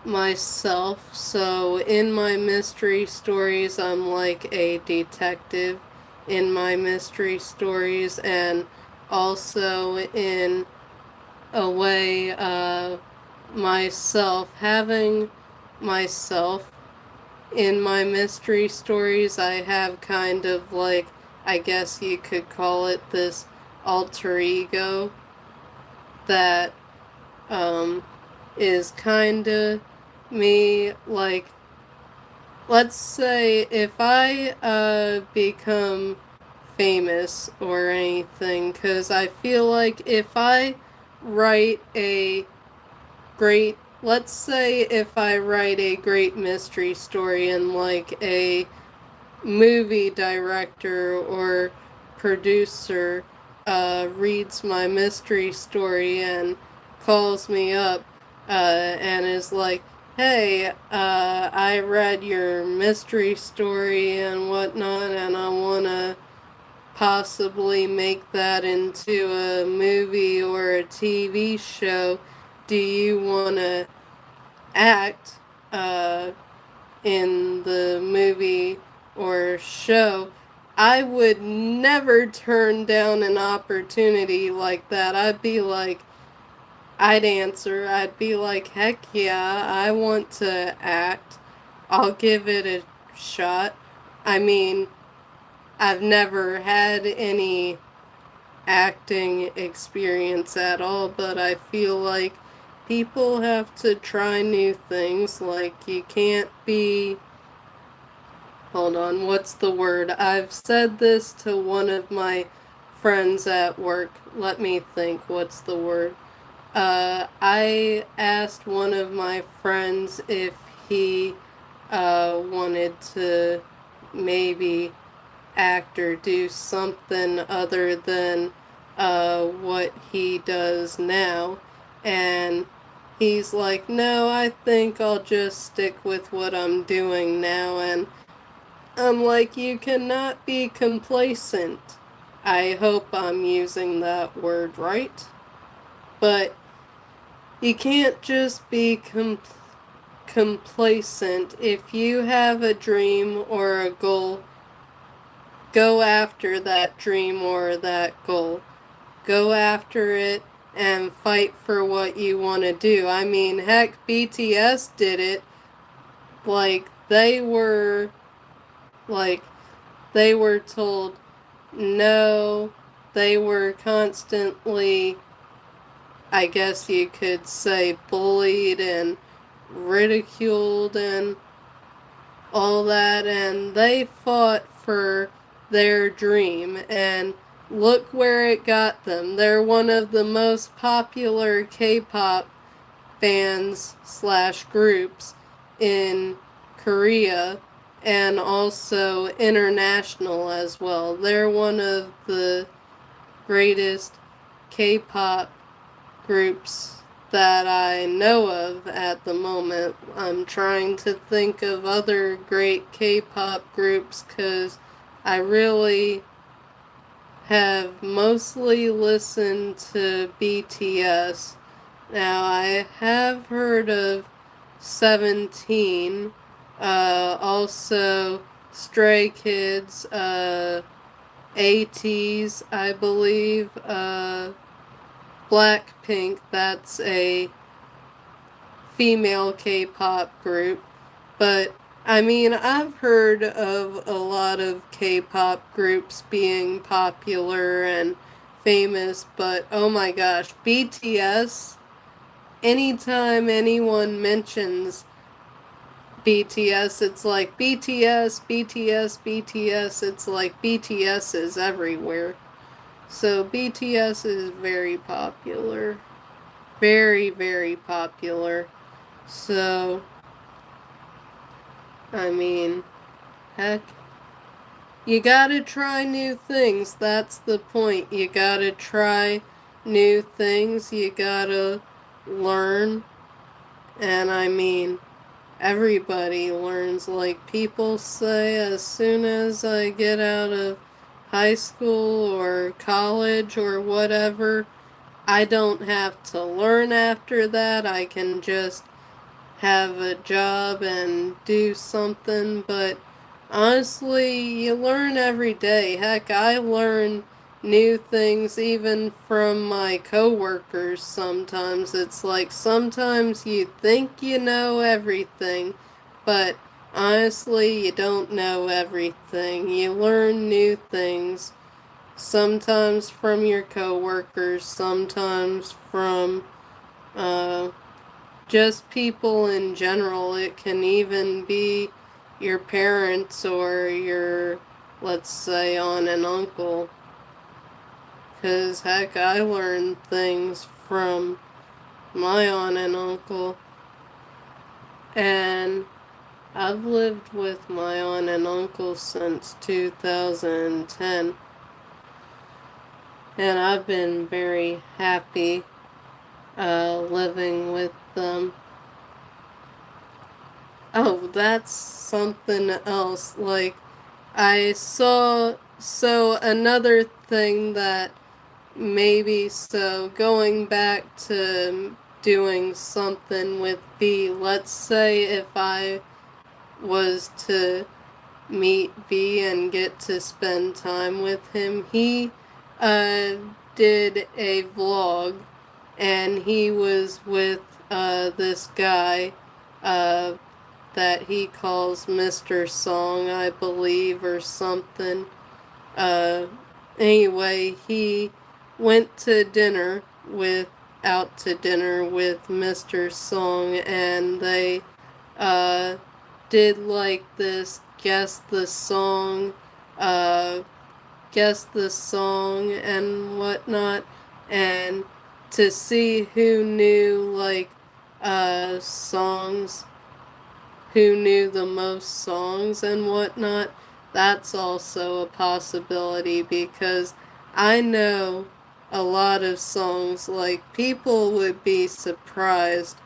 myself. So in my mystery stories, I'm like a detective in my mystery stories, and also in a way, having myself in my mystery stories, I have kind of like, I guess you could call it this alter ego that um, is kinda me. Like, let's say if I become famous or anything, because I feel like if I write a let's say if I write a great mystery story and like a movie director or producer reads my mystery story and calls me up and is like, hey, I read your mystery story and whatnot, and I want to possibly make that into a movie or a TV show. Do you want to act in the movie or show? I would never turn down an opportunity like that. I'd answer. I'd be like, heck yeah, I want to act. I'll give it a shot. I mean, I've never had any acting experience at all, but I feel like people have to try new things. Like, you can't be. Hold on, what's the word? I've said this to one of my friends at work. Let me think, what's the word? I asked one of my friends if he wanted to maybe act or do something other than what he does now. And he's like, no, I think I'll just stick with what I'm doing now. And I'm like, you cannot be complacent. I hope I'm using that word right. But you can't just be complacent. If you have a dream or a goal, go after that dream or that goal. Go after it and fight for what you want to do. I mean, heck, BTS did it. Like, like, they were told no. They were constantly, I guess you could say, bullied and ridiculed and all that, and they fought for their dream, and look where it got them. They're one of the most popular K-pop bands / groups in Korea, and also international as well. They're one of the greatest K-pop groups that I know of at the moment. I'm trying to think of other great K-pop groups because I really have mostly listened to BTS. Now, I have heard of 17, also Stray Kids, ATs, I believe, Blackpink, that's a female K-pop group. But, I mean, I've heard of a lot of K-pop groups being popular and famous, but oh my gosh, BTS, anytime anyone mentions BTS, it's like BTS, BTS, BTS, it's like BTS is everywhere. So BTS is very popular. Very, very popular. So, I mean, heck, you gotta try new things. That's the point. You gotta try new things. You gotta learn. And I mean, everybody learns. Like people say, as soon as I get out of high school or college or whatever, I don't have to learn after that. I can just have a job and do something, but honestly, you learn every day. Heck, I learn new things even from my coworkers sometimes. It's like sometimes you think you know everything, but honestly, you don't know everything. You learn new things, sometimes from your coworkers, sometimes from, uh, just people in general. It can even be your parents or your, let's say, aunt and uncle. Because, heck, I learned things from my aunt and uncle. And I've lived with my aunt and uncle since 2010. And I've been very happy living with them. Oh, that's something else. Like, I saw, so another thing that maybe, so going back to doing something with V, let's say if I was to meet V and get to spend time with him, he uh, did a vlog and he was with this guy uh, that he calls Mr. Song, I believe, or something. Uh, anyway, he went to dinner with, out to dinner with Mr. Song, and they uh, did like this uh, guess the song and whatnot, and to see who knew like songs, who knew the most songs and whatnot, that's also a possibility because I know a lot of songs. Like, people would be surprised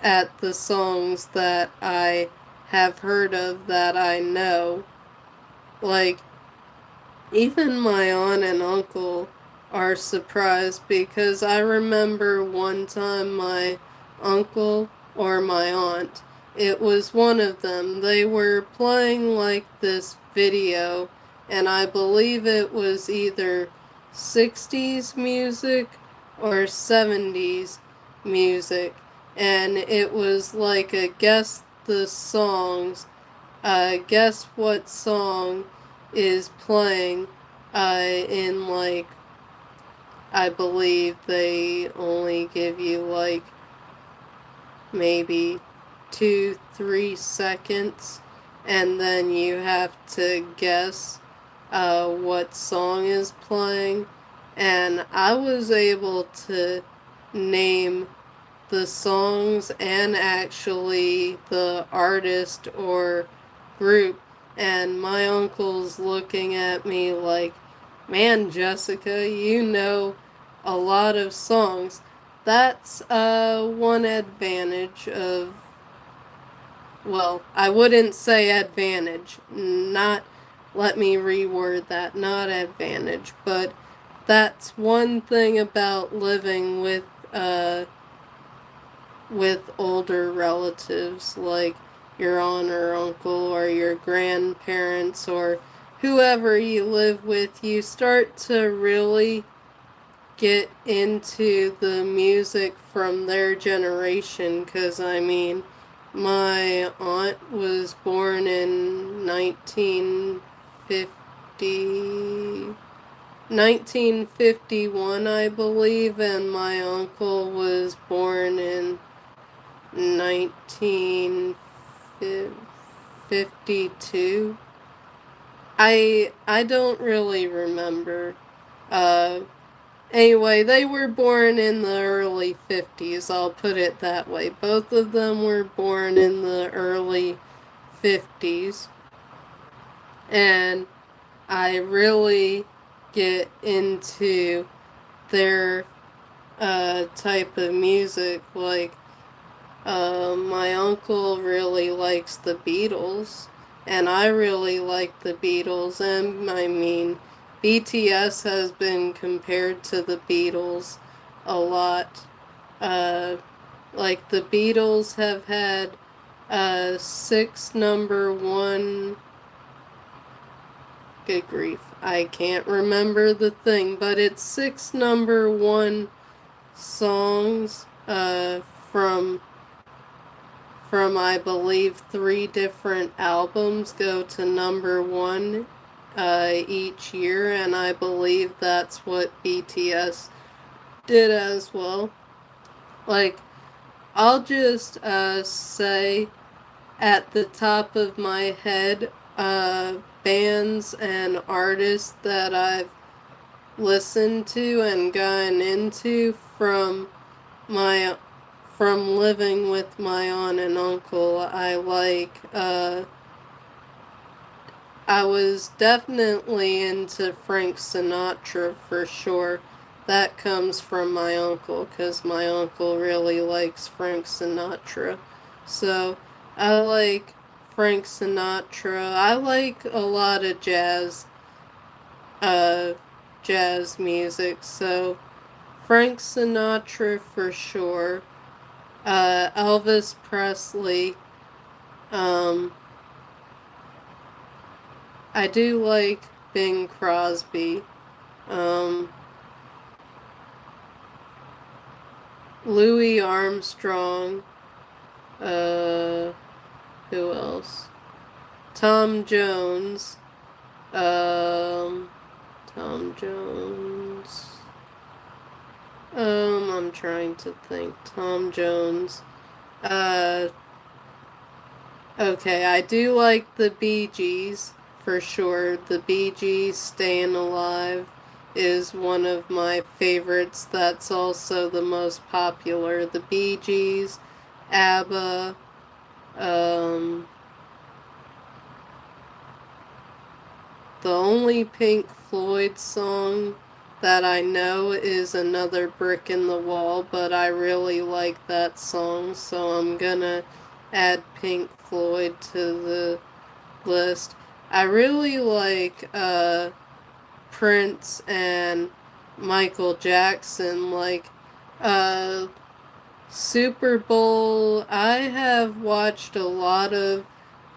at the songs that I have heard of that I know. Like, even my aunt and uncle are surprised because I remember one time my uncle or my aunt, it was one of them, they were playing like this video, and I believe it was either 60s music or 70s music, and it was like a guess the songs, guess what song is playing in like, I believe they only give you like maybe 2-3 seconds, and then you have to guess what song is playing. And I was able to name the songs and actually the artist or group, and my uncle's looking at me like, man, Jessica, you know a lot of songs. that's one advantage of, well, I wouldn't say advantage, not, let me reword that, not advantage, but that's one thing about living with older relatives, like your aunt or uncle or your grandparents or whoever you live with. You start to really get into the music from their generation, because I mean, my aunt was born in 1951, I believe, and my uncle was born in 1952. I don't really remember. Uh, Anyway, they were born in the early 50s, I'll put it that way. Both of them were born in the early 50s. And I really get into their type of music. Like, my uncle really likes the Beatles, and I really like the Beatles, and I mean, BTS has been compared to the Beatles a lot. Uh, like, the Beatles have had six number one. Good grief, I can't remember the thing, but it's six number one songs from I believe 3 different albums go to number one each year, and I believe that's what BTS did as well. Like, I'll just say at the top of my head bands and artists that I've listened to and gotten into from living with my aunt and uncle. I was definitely into Frank Sinatra for sure. That comes from my uncle, because my uncle really likes Frank Sinatra. So, I like Frank Sinatra. I like a lot of jazz music, so Frank Sinatra for sure. Elvis Presley. I do like Bing Crosby. Louis Armstrong. Who else? Tom Jones. Tom Jones. I'm trying to think. Tom Jones. Okay, I do like the Bee Gees, for sure. The Bee Gees, Staying Alive, is one of my favorites. That's also the most popular. The Bee Gees, ABBA, the only Pink Floyd song that I know is Another Brick in the Wall, but I really like that song, so I'm gonna add Pink Floyd to the list. I really like Prince and Michael Jackson. Like, Super Bowl, I have watched a lot of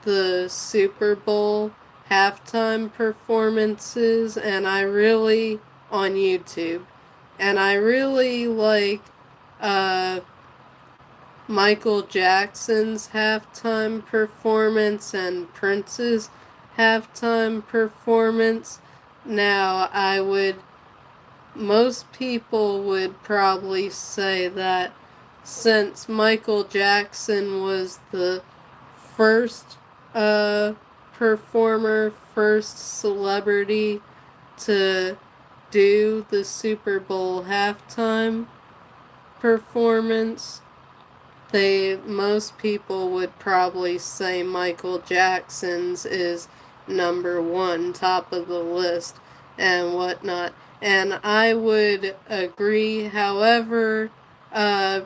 the Super Bowl halftime performances, and I really, on YouTube, and I really like Michael Jackson's halftime performance and Prince's halftime performance. Now, most people would probably say that since Michael Jackson was the first performer, first celebrity to do the Super Bowl halftime performance, most people would probably say Michael Jackson's is number one, top of the list, and whatnot. And I would agree. However,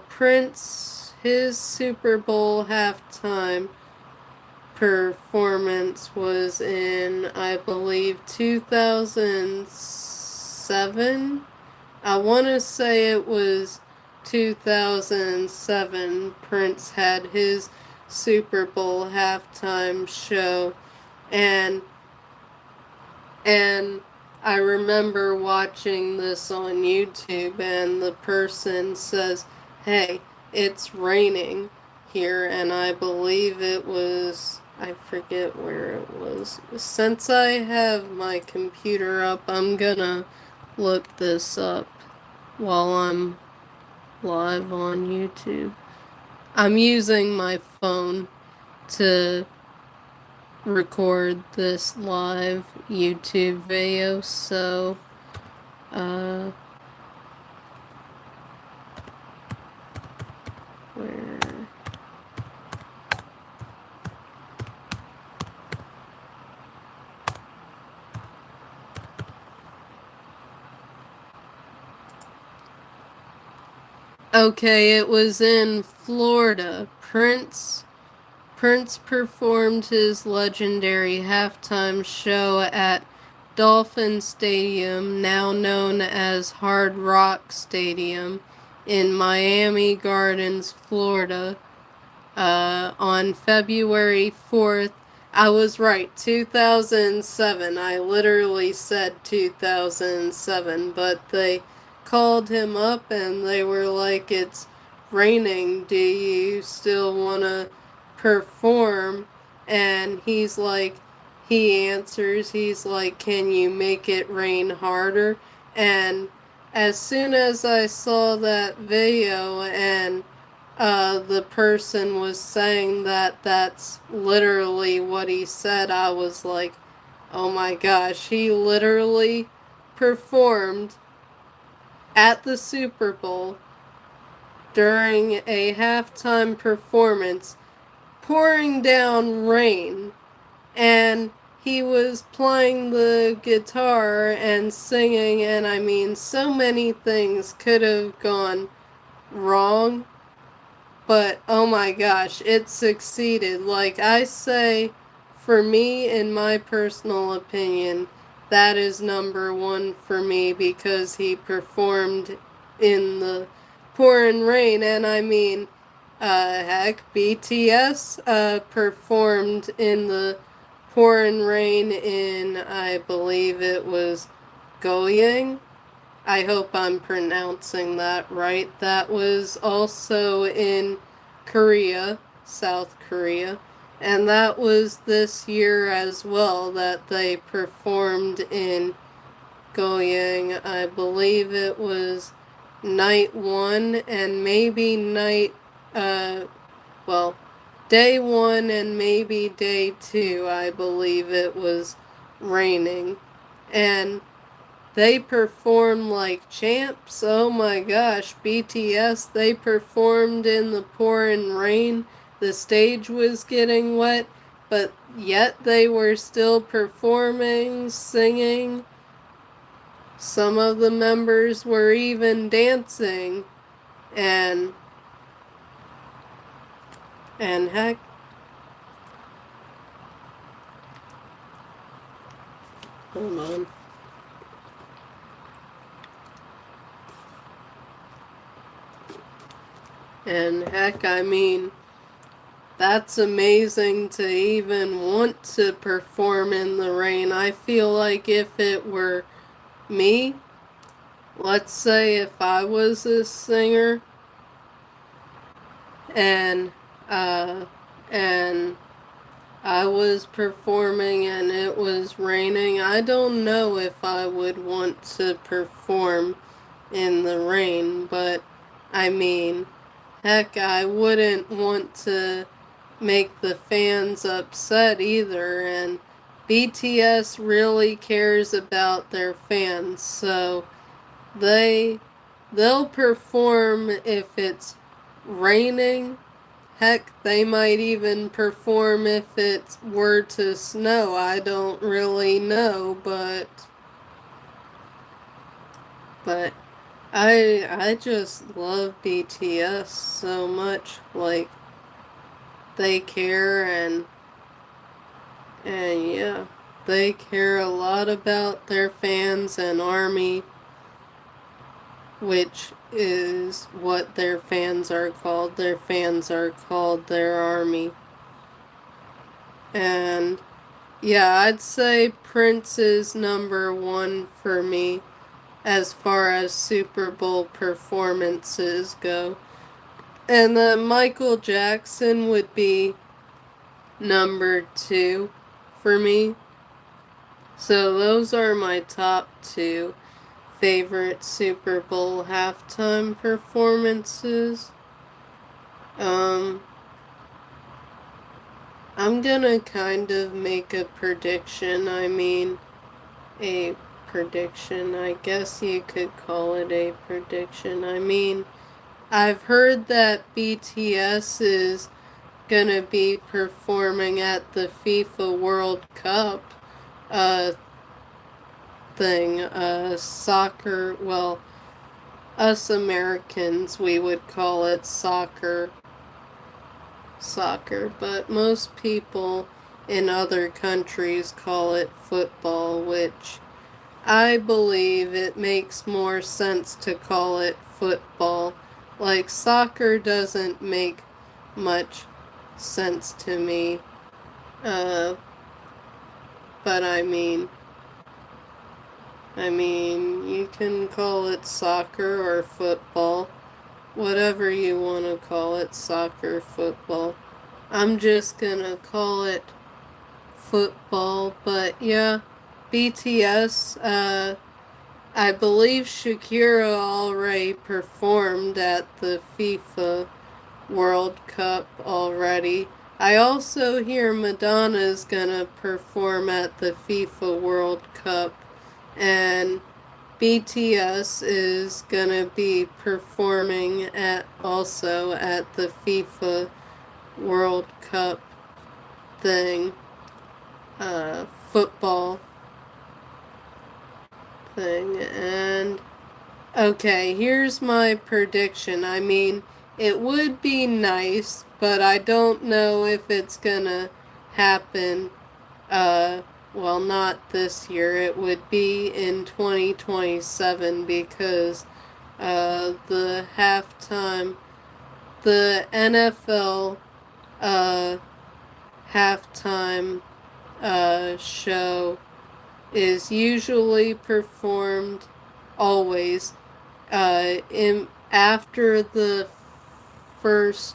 Prince, his Super Bowl halftime performance was in, I believe, 2007. I want to say it was 2007. Prince had his Super Bowl halftime show, and and I remember watching this on YouTube, and the person says, "Hey, it's raining here," and I believe it was, I forget where it was. Since I have my computer up, I'm gonna look this up while I'm live on YouTube. I'm using my phone to record this live YouTube video, so where okay, it was in Florida. Prince performed his legendary halftime show at Dolphin Stadium, now known as Hard Rock Stadium, in Miami Gardens, Florida, on February 4th. I was right, 2007. I literally said 2007, but they called him up and they were like, "It's raining. Do you still want to perform?" And he answers, he's like, "Can you make it rain harder?" And as soon as I saw that video and the person was saying that that's literally what he said, I was like, oh my gosh, he literally performed at the Super Bowl during a halftime performance, pouring down rain, and he was playing the guitar and singing, and I mean, so many things could have gone wrong. But oh my gosh, it succeeded. Like I say, for me, in my personal opinion, that is number one for me because he performed in the pouring rain. And I mean, heck, BTS performed in the pouring rain in, I believe it was Goyang. I hope I'm pronouncing that right. That was also in Korea, South Korea. And that was this year as well that they performed in Goyang. I believe it was night one and maybe well, day one and maybe day two, I believe it was raining. And they performed like champs. Oh my gosh, BTS, they performed in the pouring rain. The stage was getting wet, but yet they were still performing, singing. Some of the members were even dancing. And heck, hold on. And heck, I mean, that's amazing to even want to perform in the rain. I feel like if it were me, let's say if I was a singer and and I was performing and it was raining, I don't know if I would want to perform in the rain, but I mean, heck, I wouldn't want to make the fans upset either, and BTS really cares about their fans, so they'll perform if it's raining. Heck, they might even perform if it were to snow. I don't really know, but I just love BTS so much. Like, they care, and yeah, they care a lot about their fans and army, which is what their fans are called. Their fans are called their army. And yeah, I'd say Prince is number one for me as far as Super Bowl performances go. And then Michael Jackson would be number two for me. So those are my top two favorite Super Bowl halftime performances. I'm gonna kind of make a prediction. I mean, a prediction. I guess you could call it a prediction. I mean, I've heard that BTS is gonna be performing at the FIFA World Cup thing. Soccer, well, us Americans, we would call it soccer, but most people in other countries call it football, which I believe it makes more sense to call it football. Like, soccer doesn't make much sense to me. But I mean, you can call it soccer or football. Whatever you want to call it, soccer, football. I'm just gonna call it football, but yeah, BTS, I believe Shakira already performed at the FIFA World Cup already. I also hear Madonna's gonna perform at the FIFA World Cup, and BTS is gonna be performing also at the FIFA World Cup thing, football thing. And okay, here's my prediction. I mean, it would be nice, but I don't know if it's gonna happen. Well, not this year. It would be in 2027 because the NFL halftime show is usually performed always after the first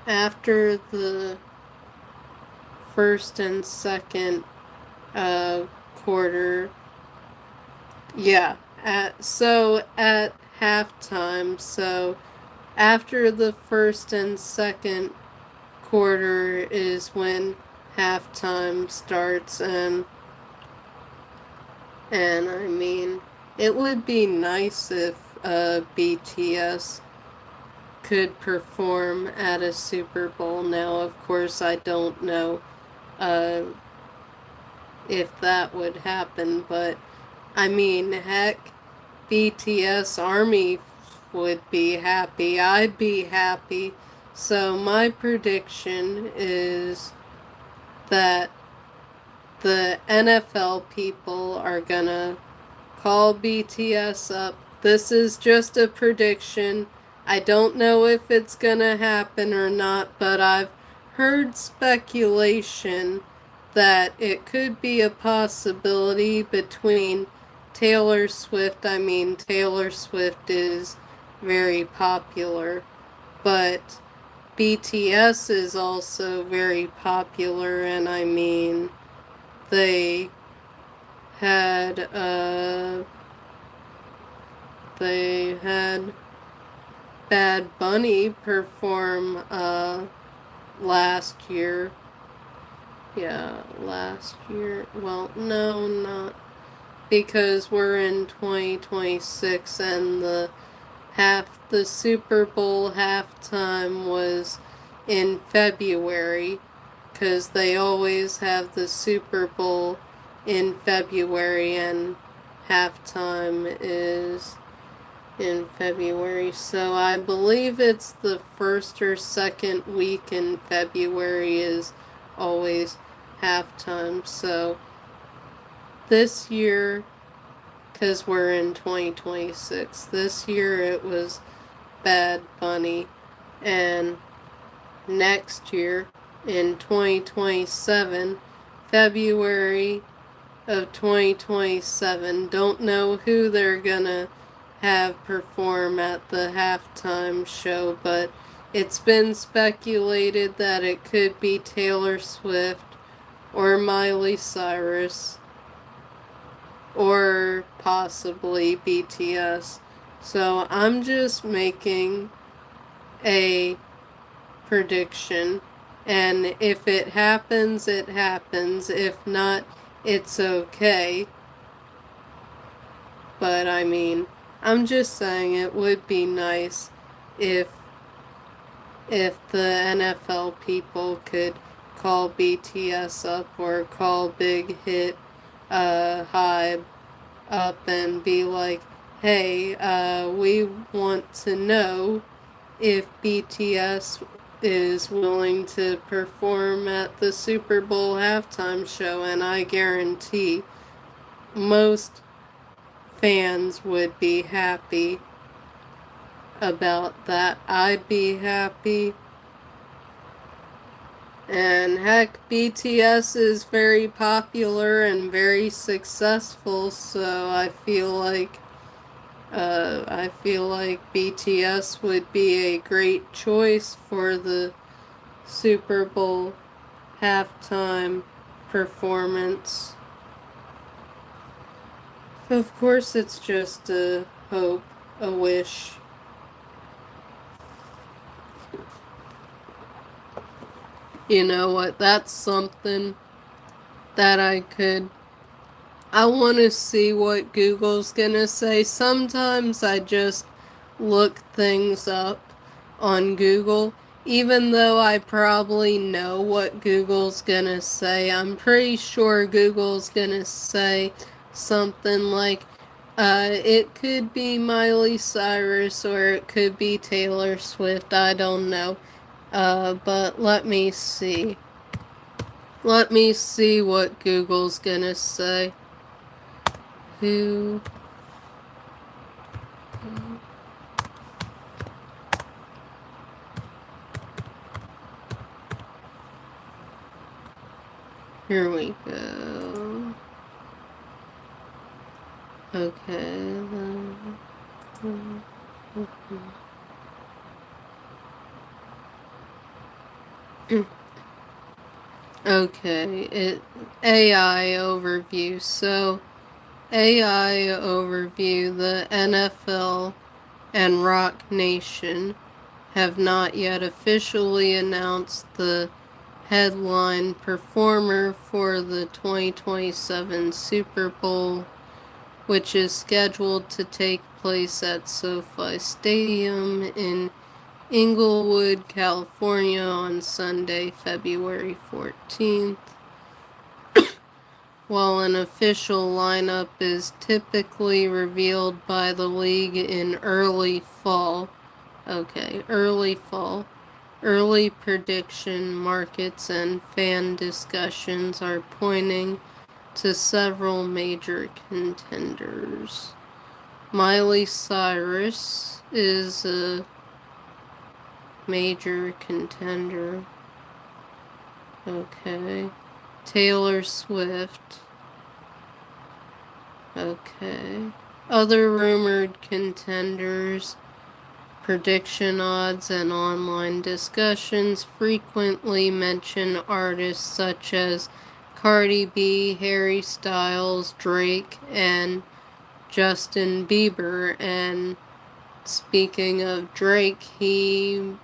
after the first and second quarter. Yeah, at halftime. So after the first and second quarter is when halftime starts, and I mean, it would be nice if BTS could perform at a Super Bowl. Now, of course, I don't know if that would happen, but I mean, heck, BTS Army would be happy. I'd be happy. So my prediction is that the NFL people are gonna call BTS up. This is just a prediction. I don't know if it's gonna happen or not, but I've heard speculation that it could be a possibility between Taylor Swift. I mean, Taylor Swift is very popular, but BTS is also very popular, and I mean, they had Bad Bunny perform last year. Yeah, last year. Well, no, not, because we're in 2026 and the Super Bowl halftime was in February, because they always have the Super Bowl in February, and halftime is in February. So I believe it's the first or second week in February is always halftime. So this year, because we're in 2026, this year it was Bad Bunny, and next year in 2027, February of 2027, don't know who they're gonna have perform at the halftime show, but it's been speculated that it could be Taylor Swift or Miley Cyrus or possibly BTS. So I'm just making a prediction, and if it happens, it happens. If not, it's okay. But I mean, I'm just saying it would be nice if the NFL people could call BTS up or call Big Hit Hybe up and be like, hey, we want to know if BTS is willing to perform at the Super Bowl halftime show, and I guarantee most fans would be happy about that. I'd be happy. And heck, BTS is very popular and very successful, so I feel like BTS would be a great choice for the Super Bowl halftime performance. Of course, it's just a hope, a wish. You know what? That's something that I want to see what Google's gonna say. Sometimes I just look things up on Google, even though I probably know what Google's gonna say. I'm pretty sure Google's gonna say something like, it could be Miley Cyrus or it could be Taylor Swift. I don't know. But let me see. Let me see what Google's gonna say. Who? Here we go. Okay. Okay, AI overview. So, AI overview, the NFL and Rock Nation have not yet officially announced the headline performer for the 2027 Super Bowl, which is scheduled to take place at SoFi Stadium in Inglewood, California on Sunday, February 14th. While an official lineup is typically revealed by the league in early fall. Okay, early fall. Early prediction markets and fan discussions are pointing to several major contenders. Miley Cyrus is a major contender. Okay. Taylor Swift. Okay. Other rumored contenders. Prediction odds and online discussions frequently mention artists such as Cardi B, Harry Styles, Drake, and Justin Bieber. And speaking of Drake, he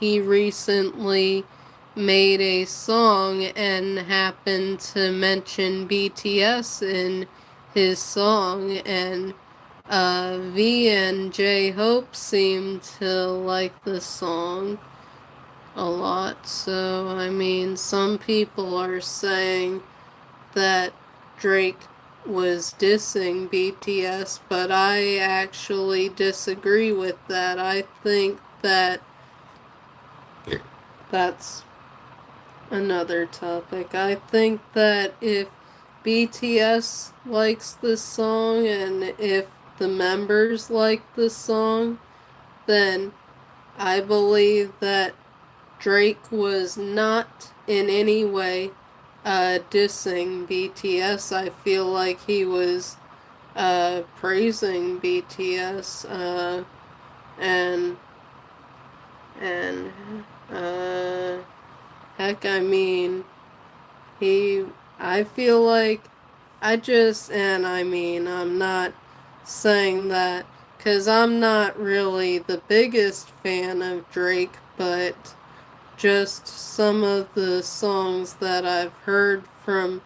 recently made a song and happened to mention BTS in his song, and V and J Hope seem to like the song a lot. So, I mean, some people are saying that Drake was dissing BTS, but I actually disagree with that. I think that that's another topic. I think that if BTS likes this song and if the members like this song, then I believe that Drake was not in any way dissing BTS. I feel like he was praising BTS and and uh, heck, I mean, I feel like I'm not saying that because I'm not really the biggest fan of Drake, but just some of the songs that I've heard from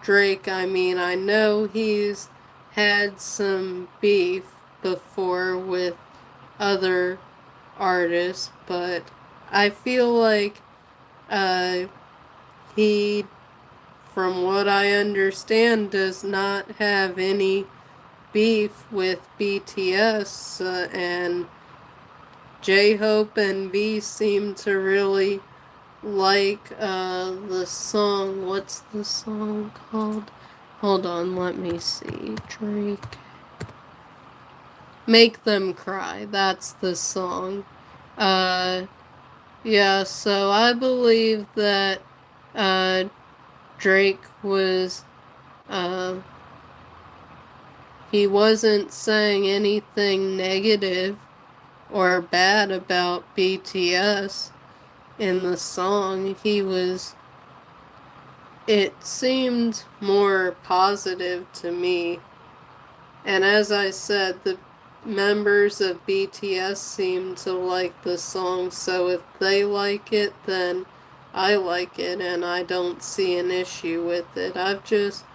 Drake, I mean, I know he's had some beef before with other artists, but I feel like uh, he, from what I understand, does not have any beef with BTS, and J-Hope and V seem to really like the song. What's the song called? Hold on, let me see. Drake. Make Them Cry. That's the song. Yeah, so I believe that Drake was uh he wasn't saying anything negative or bad about BTS in the song. It seemed more positive to me. And as I said, the members of BTS seem to like the song, so if they like it, then I like it, and I don't see an issue with it. I've just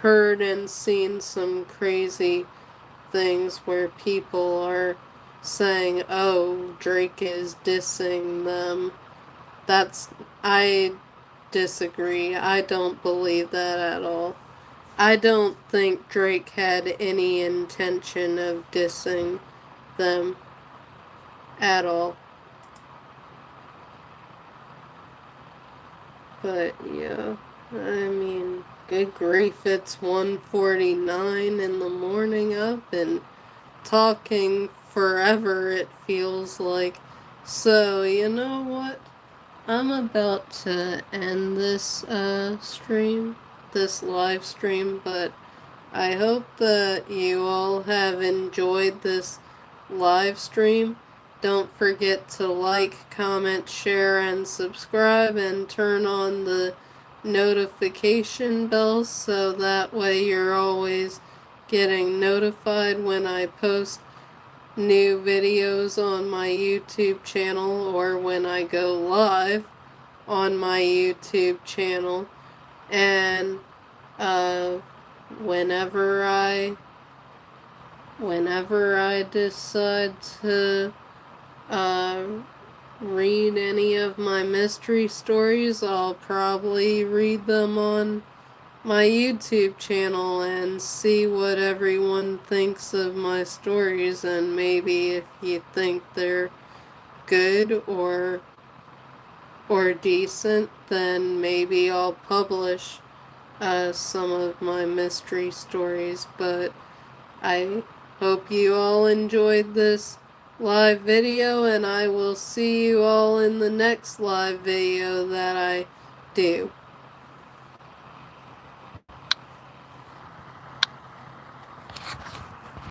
heard and seen some crazy things where people are saying, oh, Drake is dissing them. I disagree. I don't believe that at all. I don't think Drake had any intention of dissing them at all. But yeah, I mean, good grief, it's 1:49 in the morning up and talking forever, it feels like. So, you know what? I'm about to end this stream, this live stream, but I hope that you all have enjoyed this live stream. Don't forget to like, comment, share, and subscribe, and turn on the notification bell so that way you're always getting notified when I post new videos on my YouTube channel or when I go live on my YouTube channel. And whenever I decide to read any of my mystery stories, I'll probably read them on my YouTube channel and see what everyone thinks of my stories, and maybe if you think they're good or decent, then maybe I'll publish some of my mystery stories. But I hope you all enjoyed this live video, and I will see you all in the next live video that I do.